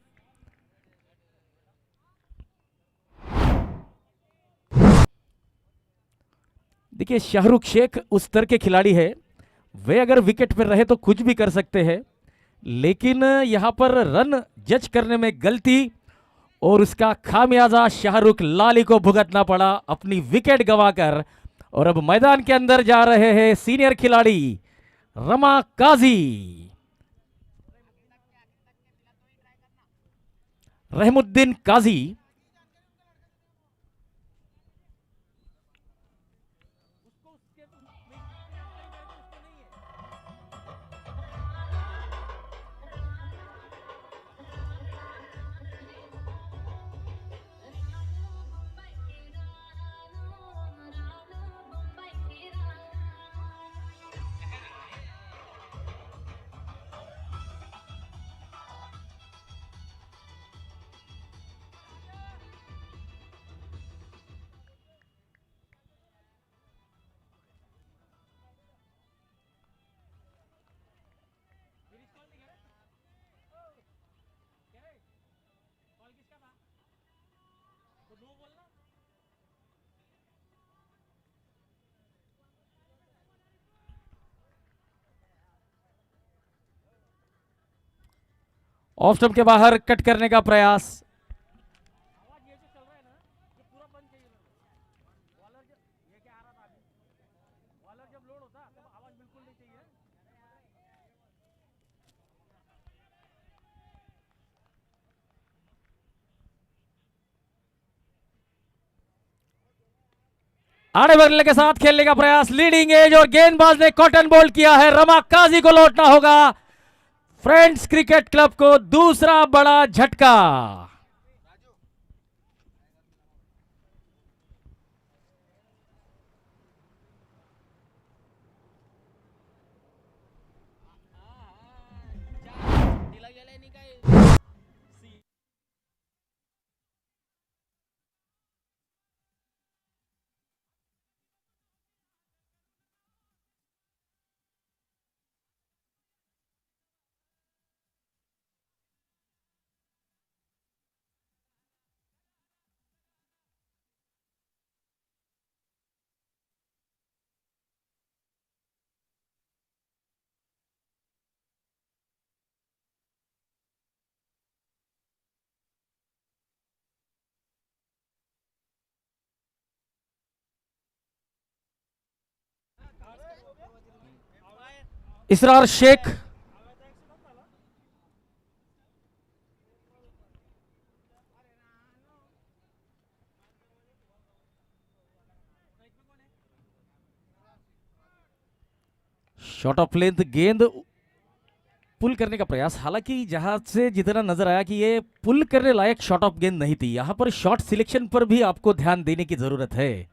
Speaker 1: देखिए, शाहरुख शेख उस स्तर के खिलाड़ी है, वे अगर विकेट पर रहे तो कुछ भी कर सकते हैं, लेकिन यहां पर रन जज करने में गलती और उसका खामियाजा शाहरुख लाली को भुगतना पड़ा अपनी विकेट गंवाकर। और अब मैदान के अंदर जा रहे हैं सीनियर खिलाड़ी रमा काजी। रहमुद्दीन काजी ऑफ स्टंप के बाहर कट करने का प्रयास। आड़े बल्ले के साथ खेलने का प्रयास, लीडिंग एज और गेंदबाज ने कॉटन बोल्ड किया है। रमा काजी को लौटना होगा। फ्रेंड्स क्रिकेट क्लब को दूसरा बड़ा झटका। इसरार शेख शॉट ऑफ लेंथ गेंद पुल करने का प्रयास, हालांकि जहां से जितना नजर आया कि ये पुल करने लायक शॉट ऑफ गेंद नहीं थी। यहां पर शॉट सिलेक्शन पर भी आपको ध्यान देने की जरूरत है।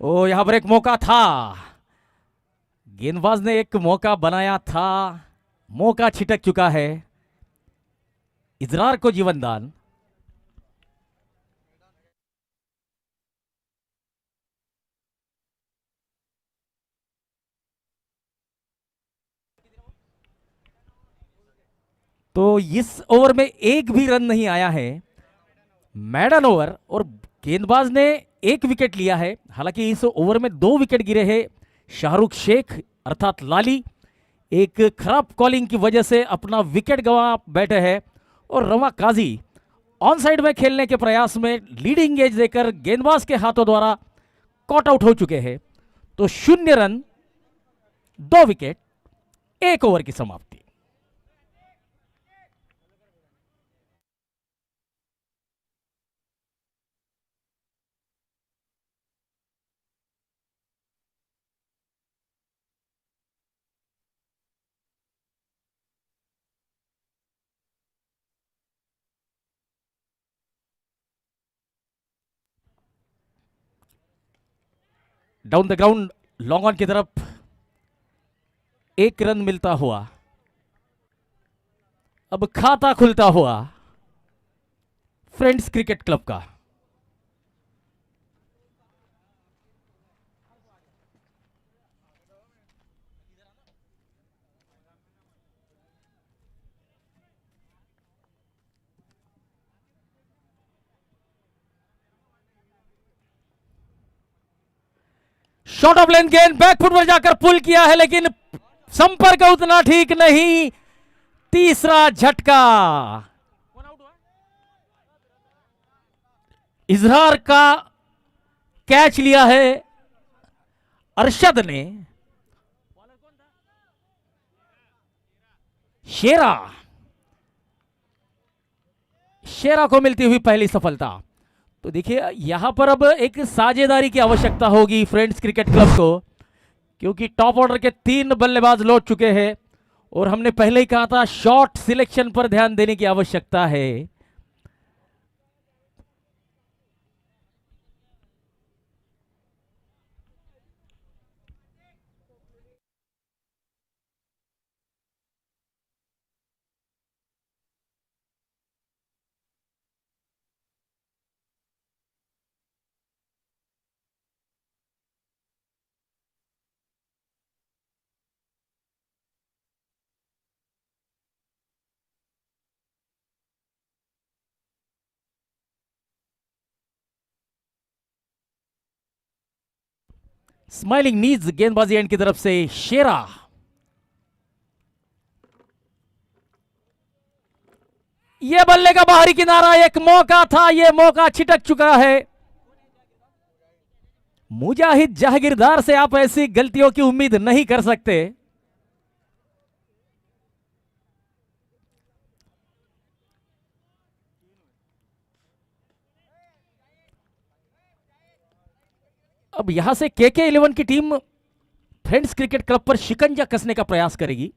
Speaker 1: ओ यहां पर एक मौका था, गेंदबाज ने एक मौका बनाया था, मौका छिटक चुका है। इजरार को जीवन दान। तो इस ओवर में एक भी रन नहीं आया है, मैडन ओवर, और गेंदबाज ने एक विकेट लिया है। हालांकि इस ओवर में 2 विकेट गिरे हैं। शाहरुख शेख अर्थात लाली एक खराब कॉलिंग की वजह से अपना विकेट गंवा बैठे हैं, और रमा काजी ऑन साइड में खेलने के प्रयास में लीडिंग एज देकर गेंदबाज के हाथों द्वारा कॉट आउट हो चुके हैं। तो 0 रन 2 विकेट 1 ओवर की समाप्ति। Down the ground long on की तरफ 1 रन मिलता हुआ अब खाता खुलता हुआ फ्रेंड्स क्रिकेट क्लब का। शॉट ऑफ लेंथ गेंद बैक फुट पर जाकर पुल किया है, लेकिन संपर्क उतना ठीक नहीं। तीसरा झटका इजहार का कैच लिया है अरशद ने। शेरा को मिलती हुई पहली सफलता। तो देखिए यहां पर अब एक साझेदारी की आवश्यकता होगी फ्रेंड्स क्रिकेट क्लब को, क्योंकि टॉप ऑर्डर के 3 बल्लेबाज लौट चुके हैं और हमने पहले ही कहा था शॉट सिलेक्शन पर ध्यान देने की आवश्यकता है। स्माइलिंग नीज गेंदबाजी एंड की तरफ से शेरा। यह बल्ले का बाहरी किनारा, एक मौका था, यह मौका छिटक चुका है। मुजाहिद जहागीरदार से आप ऐसी गलतियों की उम्मीद नहीं कर सकते। अब यहां से KK11 की टीम फ्रेंड्स क्रिकेट क्लब पर शिकंजा कसने का प्रयास करेगी।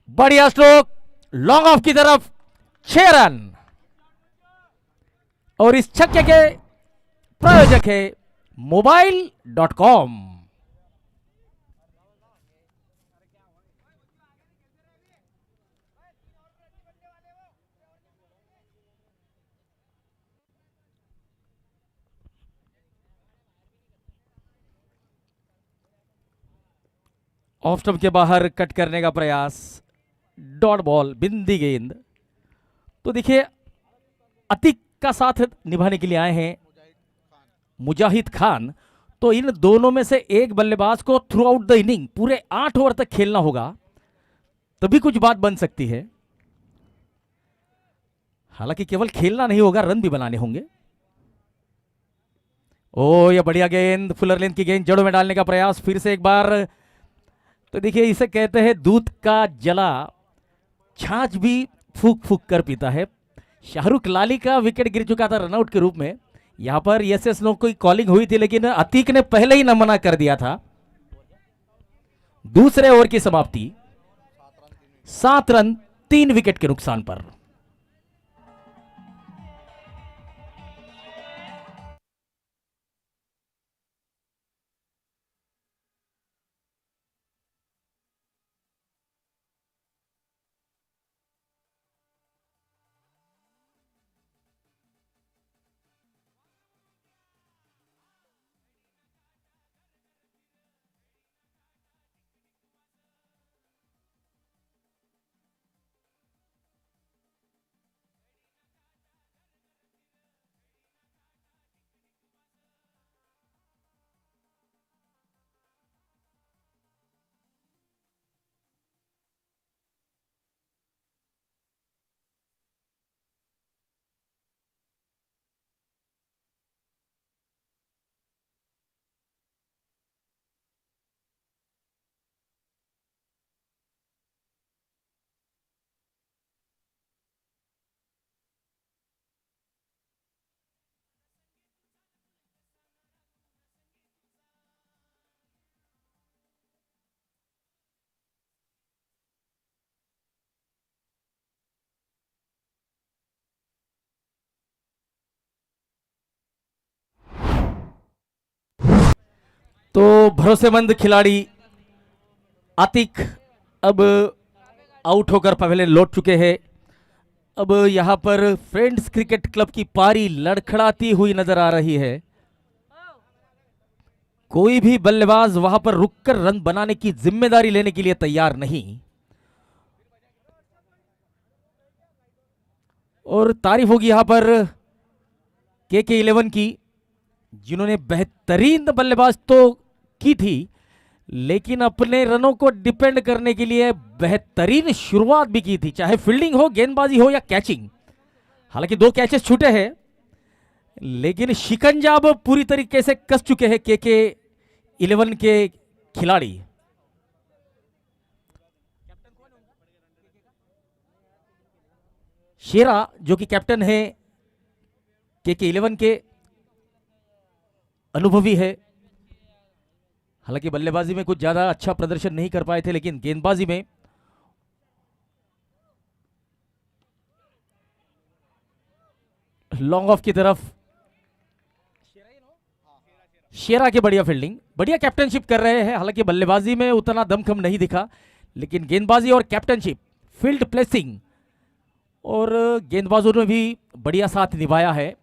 Speaker 1: बढ़िया स्ट्रोक लॉन्ग ऑफ की तरफ 6 रन। और इस छक्के के प्रायोजक है Mobile.com। ऑफ स्टंप के बाहर कट करने का प्रयास, डॉट बॉल, बिंदी गेंद। तो देखिए अतीक का साथ निभाने के लिए आए हैं मुजाहिद खान। तो इन दोनों में से एक बल्लेबाज को थ्रू आउट द इनिंग पूरे 8 ओवर तक खेलना होगा, तभी कुछ बात बन सकती है। हालांकि केवल खेलना नहीं होगा, रन भी बनाने होंगे। ओ ये बढ़िया गेंद, फुलर लेंथ की गेंद जड़ों में डालने का प्रयास फिर से एक बार। तो देखिए इसे कहते हैं दूध का जला छाछ भी फूक फूक कर पीता है। शाहरुख लाली का विकेट गिर चुका था रनआउट के रूप में। यहां पर यस नो की कॉलिंग हुई थी, लेकिन अतीक ने पहले ही न मना कर दिया था। दूसरे ओवर की समाप्ति 7 रन 3 विकेट के नुकसान पर। भरोसेमंद खिलाड़ी आतिक अब आउट होकर पवेलियन लौट चुके हैं। अब यहां पर फ्रेंड्स क्रिकेट क्लब की पारी लड़खड़ाती हुई नजर आ रही है। कोई भी बल्लेबाज वहां पर रुककर रन बनाने की जिम्मेदारी लेने के लिए तैयार नहीं। और तारीफ होगी यहां पर KK11 की, जिन्होंने बेहतरीन बल्लेबाज तो की थी, लेकिन अपने रनों को डिपेंड करने के लिए बेहतरीन शुरुआत भी की थी, चाहे फील्डिंग हो, गेंदबाजी हो या कैचिंग। हालांकि 2 कैचेस छूटे हैं, लेकिन शिकंजा अब पूरी तरीके से कस चुके हैं KK11 के खिलाड़ी। शेरा जो कि कैप्टन है KK11 के, अनुभवी है। हालांकि बल्लेबाजी में कुछ ज्यादा अच्छा प्रदर्शन नहीं कर पाए थे, लेकिन गेंदबाजी में लॉन्ग ऑफ की तरफ शेरा की बढ़िया फील्डिंग, बढ़िया कैप्टनशिप कर रहे हैं। हालांकि बल्लेबाजी में उतना दमखम नहीं दिखा, लेकिन गेंदबाजी और कैप्टनशिप, फील्ड प्लेसिंग और गेंदबाजों ने भी बढ़िया साथ निभाया है।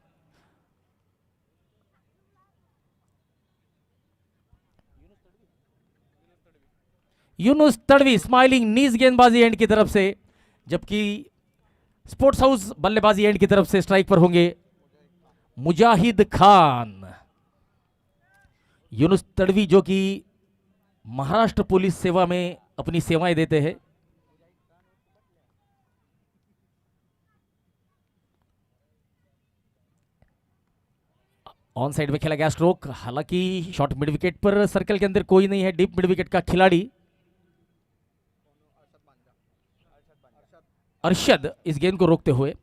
Speaker 1: यूनुस तड़वी स्माइलिंग नीज गेंदबाजी एंड की तरफ से, जबकि स्पोर्ट्स हाउस बल्लेबाजी एंड की तरफ से स्ट्राइक पर होंगे मुजाहिद खान। यूनुस तड़वी जो कि महाराष्ट्र पुलिस सेवा में अपनी सेवाएं देते हैं। ऑन साइड में खेला गया स्ट्रोक, हालांकि शॉर्ट मिड विकेट पर सर्कल के अंदर कोई नहीं है डीप मिड विकेट का खिलाड़ी। अरशद इस गेंद को रोकते हुए,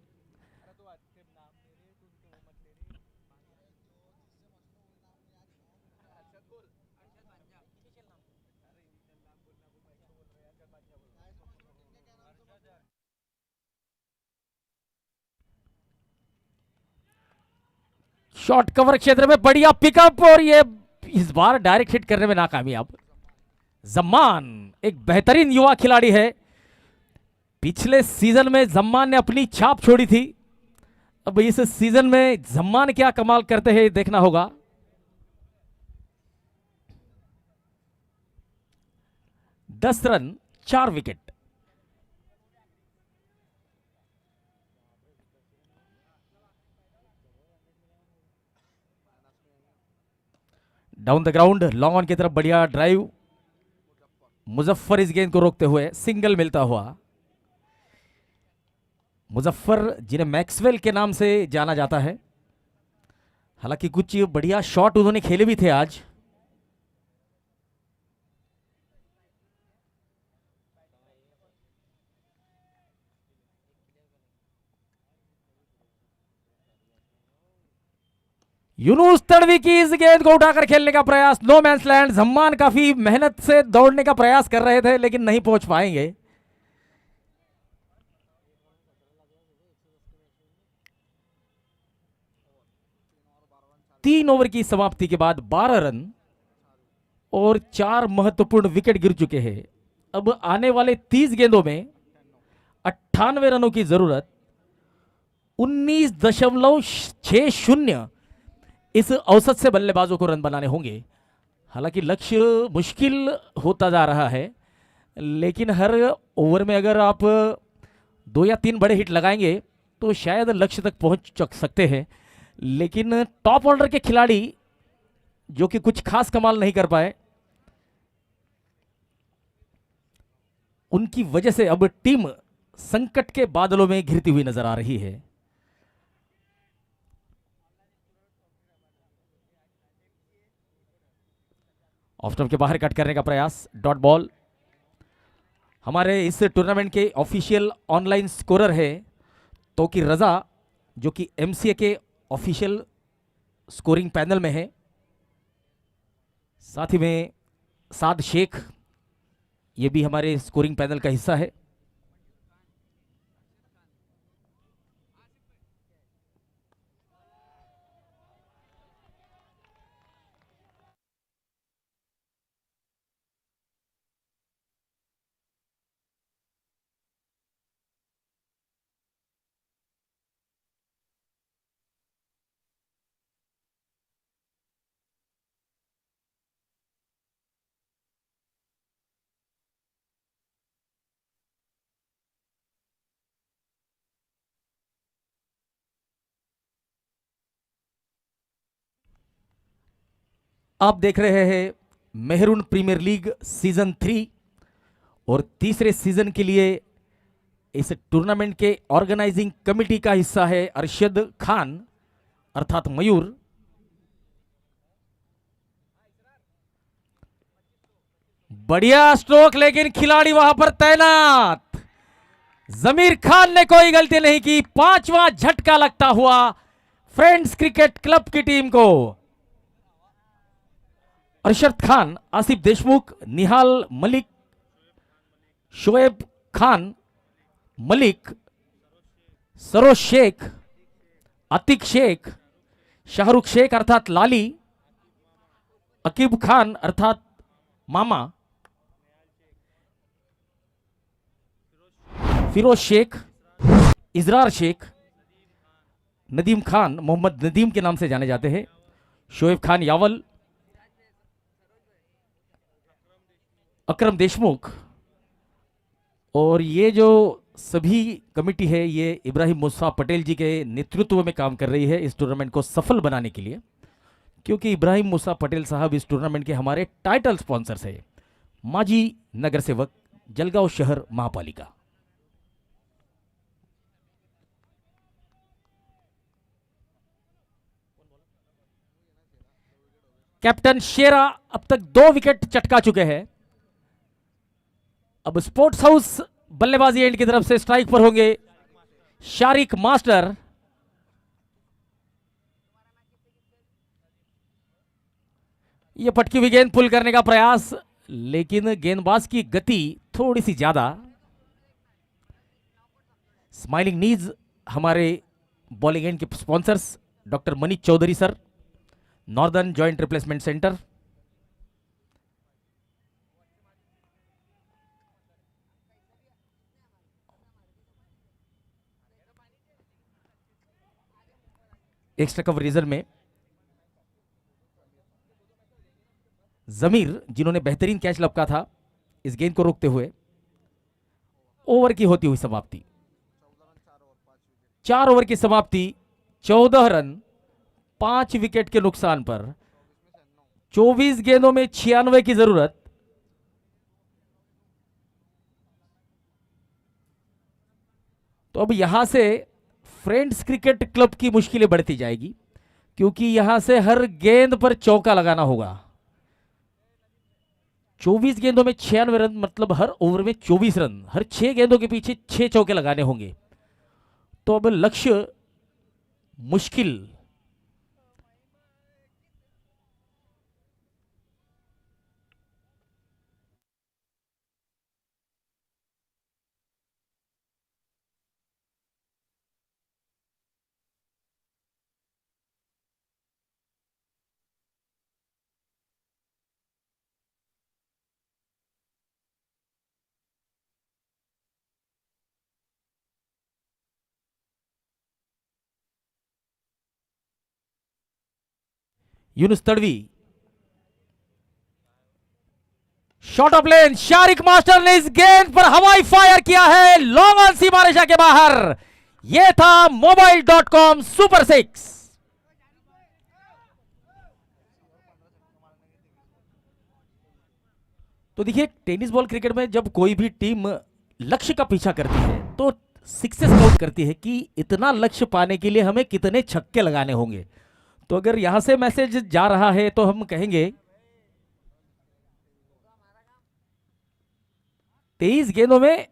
Speaker 1: शॉर्ट कवर क्षेत्र में बढ़िया पिकअप, और ये इस बार डायरेक्ट हिट करने में नाकामयाब। जम्मान एक बेहतरीन युवा खिलाड़ी है। पिछले सीजन में जम्मान ने अपनी छाप छोड़ी थी, अब इस सीजन में जम्मान क्या कमाल करते हैं देखना होगा। दस run 4 wicket. Down the ground long on की तरफ बढ़िया ड्राइव, मुजफ्फर इस गेंद को रोकते हुए सिंगल मिलता हुआ। मुजफ्फर जिन्हें मैक्सवेल के नाम से जाना जाता है, हालांकि कुछ बढ़िया शॉट उन्होंने खेले भी थे आज। यूनुस तड़वी की इस गेंद को उठाकर खेलने का प्रयास, नो मैंस लैंड। जम्मान काफी मेहनत से दौड़ने का प्रयास कर रहे थे, लेकिन नहीं पहुंच पाएंगे। तीन ओवर की समाप्ति के बाद 12 रन और 4 महत्वपूर्ण विकेट गिर चुके हैं। अब आने वाले 30 गेंदों में 98 रनों की जरूरत। 19.60 इस औसत से बल्लेबाजों को रन बनाने होंगे। हालांकि लक्ष्य मुश्किल होता जा रहा है, लेकिन हर ओवर में अगर आप 2 या 3 बड़े हिट लगाएंगे तो शायद लक्ष्य तक पहुंच सकते हैं। लेकिन टॉप ऑर्डर के खिलाड़ी जो कि कुछ खास कमाल नहीं कर पाए, उनकी वजह से अब टीम संकट के बादलों में घिरती हुई नजर आ रही है। ऑफ स्टंप के बाहर कट करने का प्रयास, डॉट बॉल। हमारे इस टूर्नामेंट के ऑफिशियल ऑनलाइन स्कोरर है तौकीर रजा, जो कि MCA के ऑफिशियल स्कोरिंग पैनल में है। साथ ही में साद शेख, ये भी हमारे स्कोरिंग पैनल का हिस्सा है। आप देख रहे हैं मेहरून प्रीमियर लीग सीजन 3 और तीसरे सीजन के लिए इस टूर्नामेंट के ऑर्गेनाइजिंग कमेटी का हिस्सा है अरशद खान अर्थात मयूर। बढ़िया स्ट्रोक लेकिन खिलाड़ी वहां पर तैनात। जमीर खान ने कोई गलती नहीं की। पांचवा झटका लगता हुआ फ्रेंड्स क्रिकेट क्लब की टीम को। अरशद खान, आसिफ देशमुख, निहाल मलिक, शोएब खान मलिक, सरोज शेख, अतिक शेख, शाहरुख शेख अर्थात लाली, अकीब खान अर्थात मामा, फिरोज शेख, इजरार शेख, नदीम खान मोहम्मद नदीम के नाम से जाने जाते हैं, शोएब खान यावल, अकरम देशमुख। और ये जो सभी कमेटी है ये इब्राहिम मूसा पटेल जी के नेतृत्व में काम कर रही है इस टूर्नामेंट को सफल बनाने के लिए, क्योंकि इब्राहिम मूसा पटेल साहब इस टूर्नामेंट के हमारे टाइटल स्पॉन्सर्स है। माजी नगर सेवक, जलगांव शहर महापालिका। कैप्टन शेरा अब तक 2 विकेट चटका चुके हैं। अब स्पोर्ट्स हाउस बल्लेबाजी एंड की तरफ से स्ट्राइक पर होंगे शारिक मास्टर। ये पटकी हुई गेंद पुल करने का प्रयास, लेकिन गेंदबाज की गति थोड़ी सी ज्यादा। स्माइलिंग नीज हमारे बॉलिंग एंड के sponsors doctor Manish Chaudhary sir, northern joint replacement centre. Extra cover reserve में जमीर, जिन्होंने बेहतरीन कैच लपका था इस गेंद को रोकते हुए। ओवर की होती हुई समाप्ति, 4 ओवर की समाप्ति, 14 रन 5 विकेट के नुकसान पर 24 गेंदों में 96 की जरूरत। तो अब यहां से फ्रेंड्स क्रिकेट क्लब की मुश्किलें बढ़ती जाएगी, क्योंकि यहां से हर गेंद पर चौका लगाना होगा। 24 गेंदों में 96 रन मतलब हर ओवर में 24 रन, हर 6 गेंदों के पीछे 6 चौके लगाने होंगे। तो अब लक्ष्य मुश्किल। Yunus Tadvi, shot of lane, Shariq master ने इस गेंद पर हवाई फायर किया है लॉन्ग ऑन सीमा रेखा के बाहर। यह था मोबाइल.com सुपर 6। तो देखिए, टेनिस बॉल क्रिकेट में जब कोई भी टीम लक्ष्य का पीछा करती है तो सिक्सेस काउंट करती है कि इतना लक्ष्य पाने के लिए हमें कितने छक्के लगाने होंगे। तो अगर यहां से मैसेज जा रहा है तो हम कहेंगे 23 गेंदों में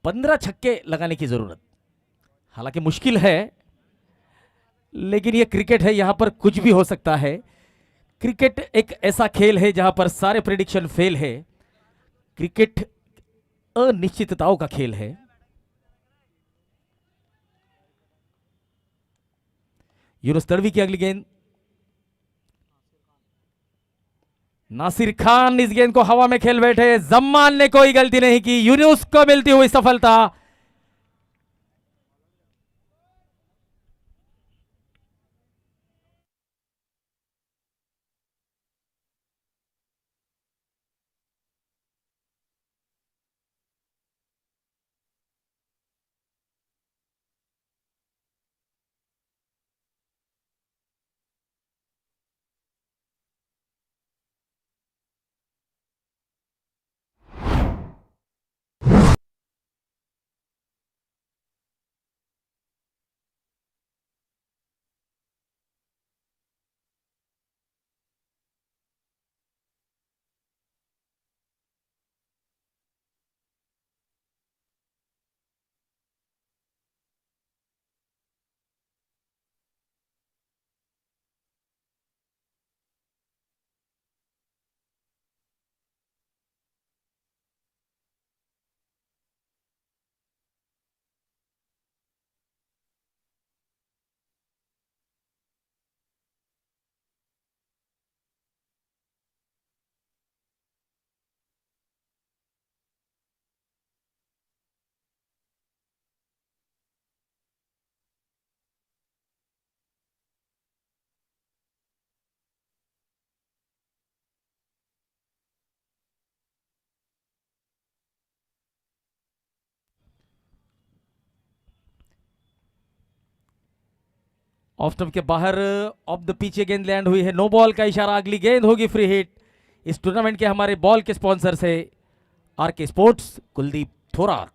Speaker 1: 15 छक्के लगाने की जरूरत। हालांकि मुश्किल है, लेकिन यह क्रिकेट है, यहां पर कुछ भी हो सकता है। क्रिकेट एक ऐसा खेल है जहां पर सारे प्रेडिक्शन फेल है। क्रिकेट अनिश्चितताओं का खेल है। यूनुस तड़वी की अगली गेंद, नासिर खान इस गेंद को हवा में खेल बैठे। जम्मान ने कोई गलती नहीं की, यूनुस को मिलती हुई सफलता। ऑफ स्टंप के बाहर ऑफ द पिच गेंद लैंड हुई है, नो बॉल का इशारा, अगली गेंद होगी फ्री हिट। इस टूर्नामेंट के हमारे बॉल के स्पॉन्सर है आरके स्पोर्ट्स, कुलदीप थोरात।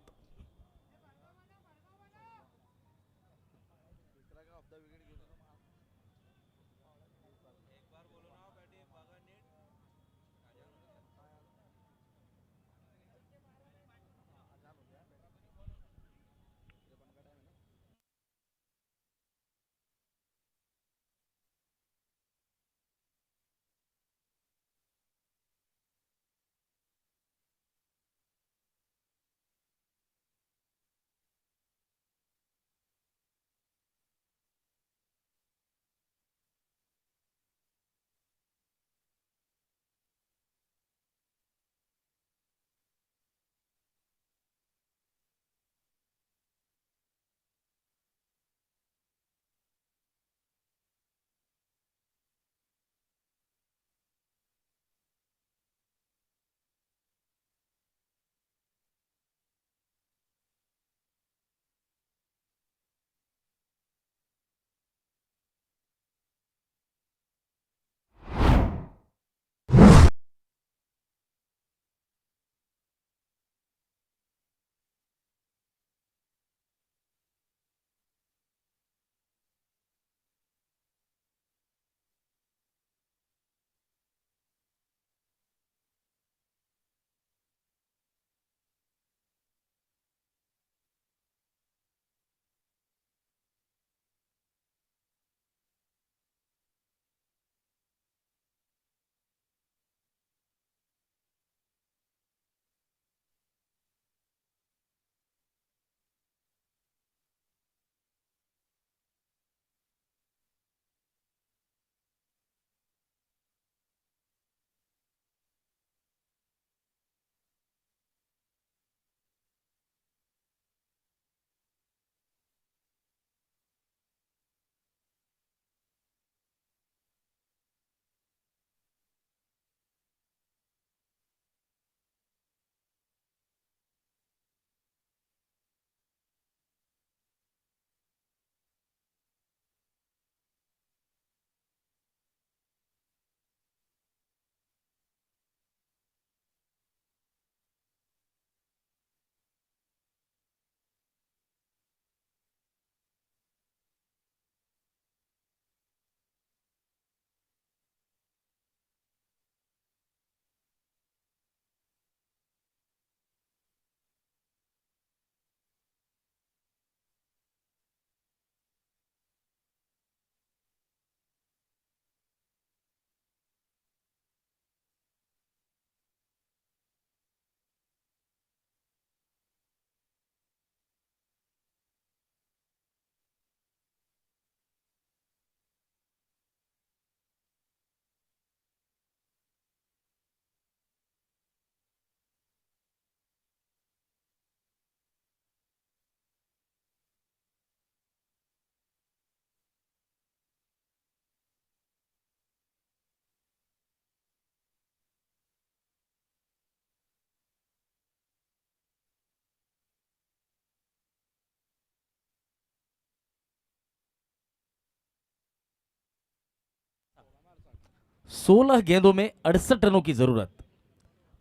Speaker 1: सोलह गेंदों में 68 रनों की जरूरत,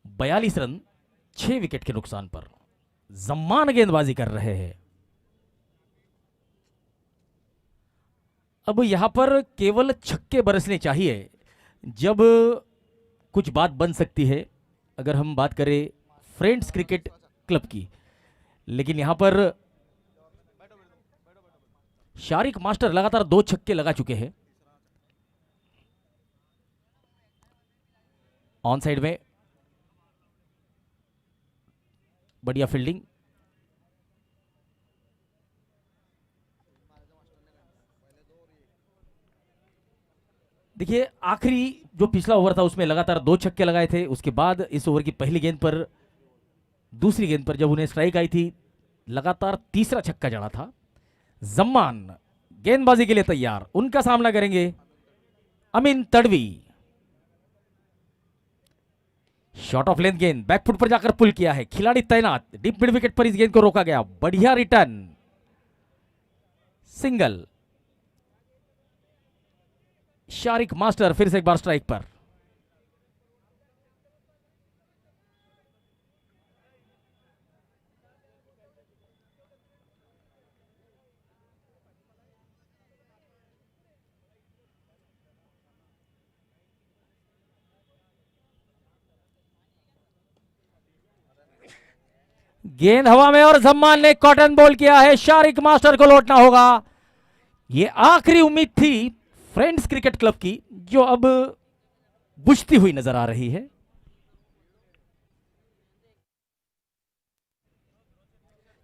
Speaker 1: 42 रन 6 विकेट के नुकसान पर जम्मान गेंदबाजी कर रहे हैं। अब यहां पर केवल छक्के बरसने चाहिए जब कुछ बात बन सकती है, अगर हम बात करें फ्रेंड्स क्रिकेट क्लब की। लेकिन यहां पर शारिक मास्टर लगातार 2 छक्के लगा चुके हैं। ऑन साइड में बढ़िया फील्डिंग, देखिए आखिरी जो पिछला ओवर था उसमें लगातार 2 छक्के लगाए थे। उसके बाद इस ओवर की पहली गेंद पर, दूसरी गेंद पर जब उन्हें स्ट्राइक आई थी, लगातार तीसरा छक्का जड़ा था। जम्मान गेंदबाजी के लिए तैयार, उनका सामना करेंगे अमीन तड़वी। शॉट ऑफ लेंथ गेंद बैकफुट पर जाकर पुल किया है, खिलाड़ी तैनात, डीप मिड विकेट पर इस गेंद को रोका गया, बढ़िया रिटर्न, सिंगल। शारिक मास्टर फिर से एक बार स्ट्राइक पर। गेंद हवा में और जम्मान ने कॉटन बॉल किया है। शारिक मास्टर को लौटना होगा। यह आखिरी उम्मीद थी फ्रेंड्स क्रिकेट क्लब की, जो अब बुझती हुई नजर आ रही है।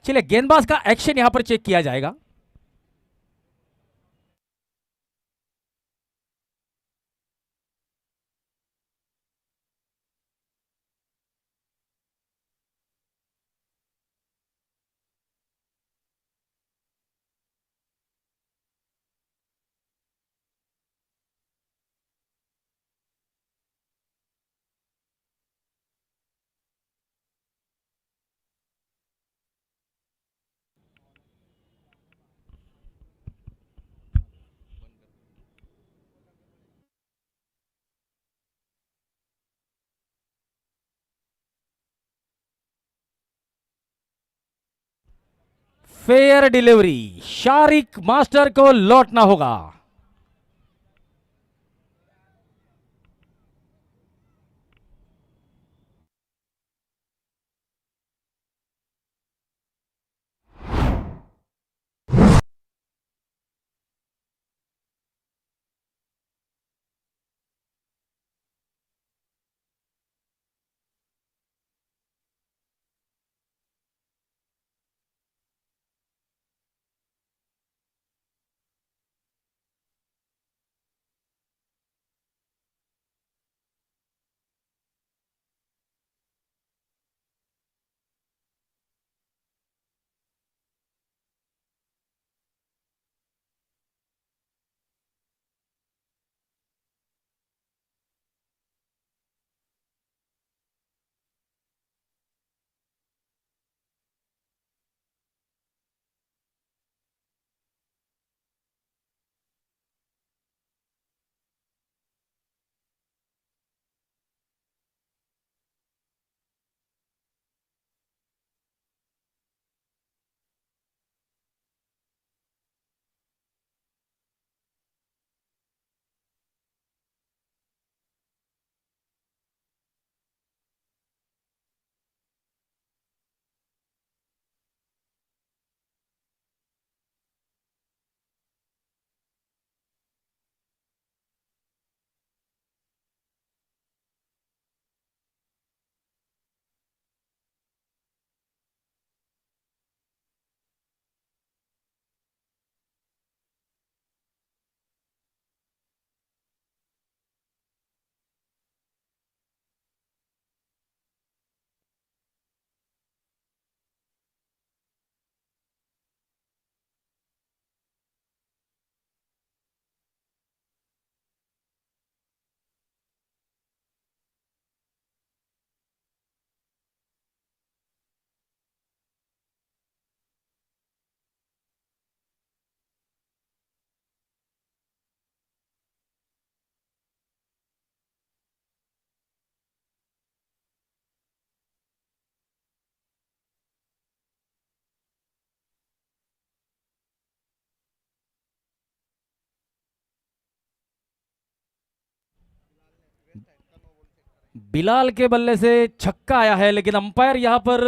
Speaker 1: चलिए गेंदबाज का एक्शन यहां पर चेक किया जाएगा। फेयर डिलीवरी, शारिक मास्टर को लौटना होगा। बिलाल के बल्ले से छक्का आया है, लेकिन अंपायर यहां पर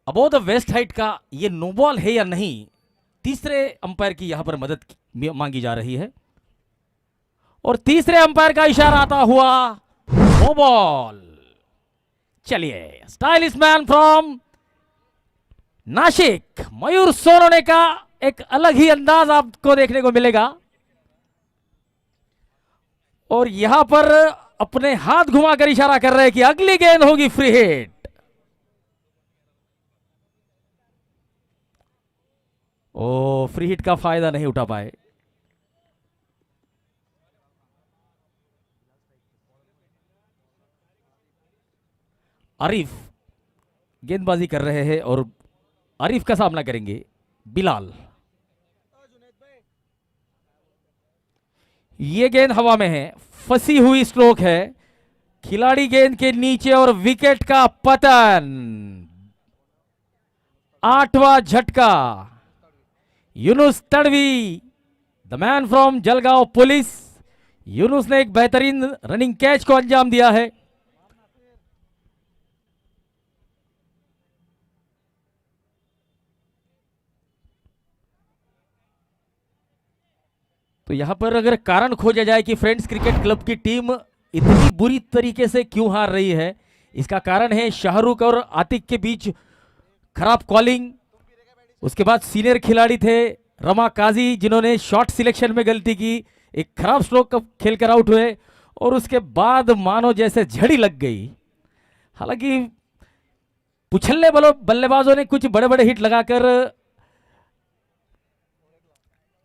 Speaker 1: अबोव द वेस्ट हाइट का ये नो बॉल है या नहीं, तीसरे अंपायर की यहां पर मदद मांगी जा रही है। और तीसरे अंपायर का इशारा आता हुआ नो बॉल। चलिए स्टाइलिश मैन फ्रॉम नासिक मयूर सोनोने का एक अलग ही अंदाज आपको देखने को मिलेगा। और यहां पर अपने हाथ घुमाकर इशारा कर रहे हैं कि अगली गेंद होगी फ्री हिट। ओ, फ्री हिट का फायदा नहीं उठा पाए। आरिफ गेंदबाजी कर रहे हैं और आरिफ का सामना करेंगे बिलाल। ये गेंद हवा में है, फंसी हुई स्ट्रोक है, खिलाड़ी गेंद के नीचे और विकेट का पतन। 8वां झटका। Yunus Tadvi, the man from Jalgaon police, Yunus ने एक बेहतरीन रनिंग कैच को अंजाम दिया है। तो यहां पर अगर कारण खोजा जाए कि फ्रेंड्स क्रिकेट क्लब की टीम इतनी बुरी तरीके से क्यों हार रही है, इसका कारण है शाहरुख और आतिक के बीच खराब कॉलिंग। उसके बाद सीनियर खिलाड़ी थे रमा काजी, जिन्होंने शॉट सिलेक्शन में गलती की, एक खराब स्ट्रोक खेलकर आउट हुए, और उसके बाद मानो जैसे झड़ी लग गई। हालांकि पुछल्ले बल्लेबाजों ने कुछ बड़े बड़े हिट लगाकर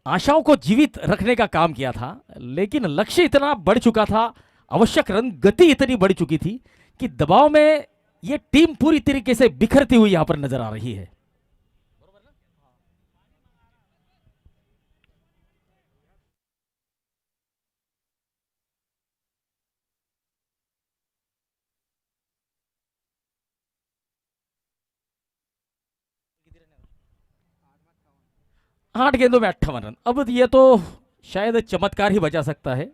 Speaker 1: आशाओं को जीवित रखने का काम किया था, लेकिन लक्ष्य इतना बढ़ चुका था, आवश्यक रन गति इतनी बढ़ चुकी थी कि दबाव में यह टीम पूरी तरीके से बिखरती हुई यहां पर नजर आ रही है। आठ गेंदों में 58 रन। अब ये तो शायद चमत्कार ही बचा सकता है।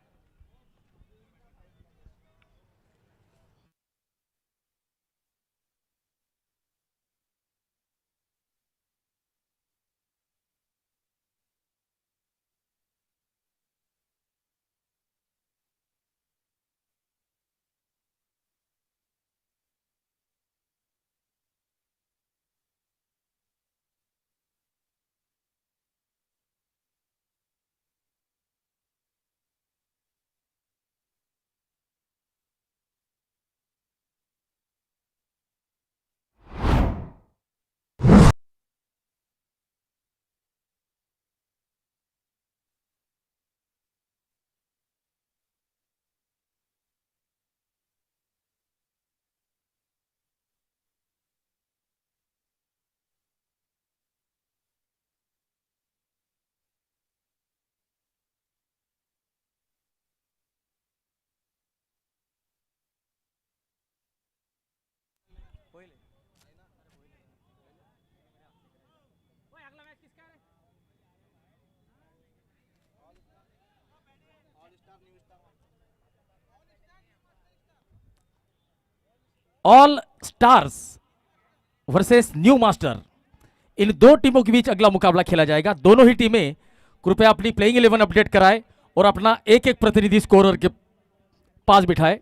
Speaker 1: All stars versus new master, इन दो टीमों के बीच अगला मुकाबला खेला जाएगा। दोनों ही टीमें कृपया अपनी प्लेइंग 11 अपडेट कराएं और अपना एक एक प्रतिनिधि स्कोरर के पास बिठाए।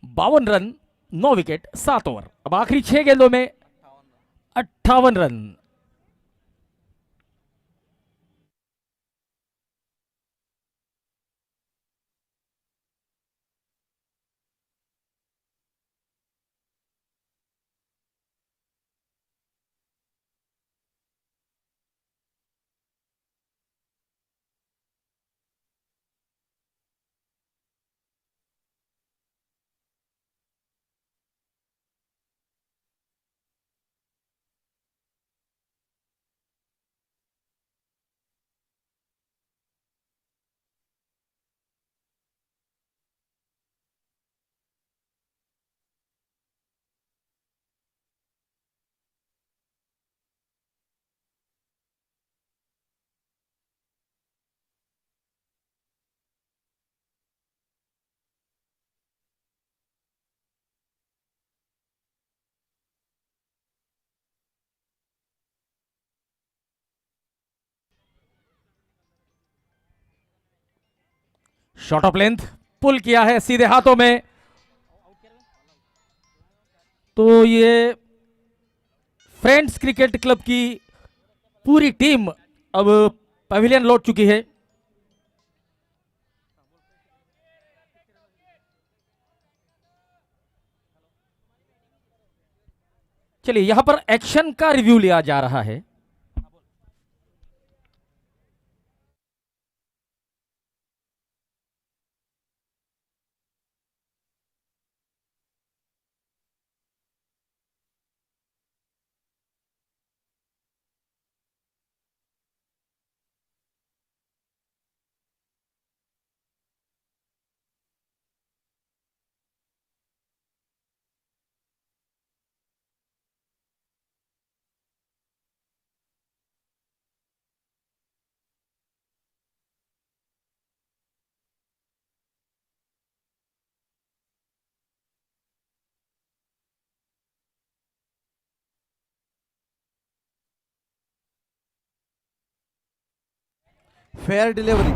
Speaker 1: बावन रन, 9 विकेट, 7 ओवर। अब आखिरी 6 गेंदों में 58 रन। शॉट ऑफ लेंथ पुल किया है सीधे हाथों में। तो ये फ्रेंड्स क्रिकेट क्लब की पूरी टीम अब पवेलियन लौट चुकी है। चलिए यहां पर एक्शन का रिव्यू लिया जा रहा है।
Speaker 2: Fair delivery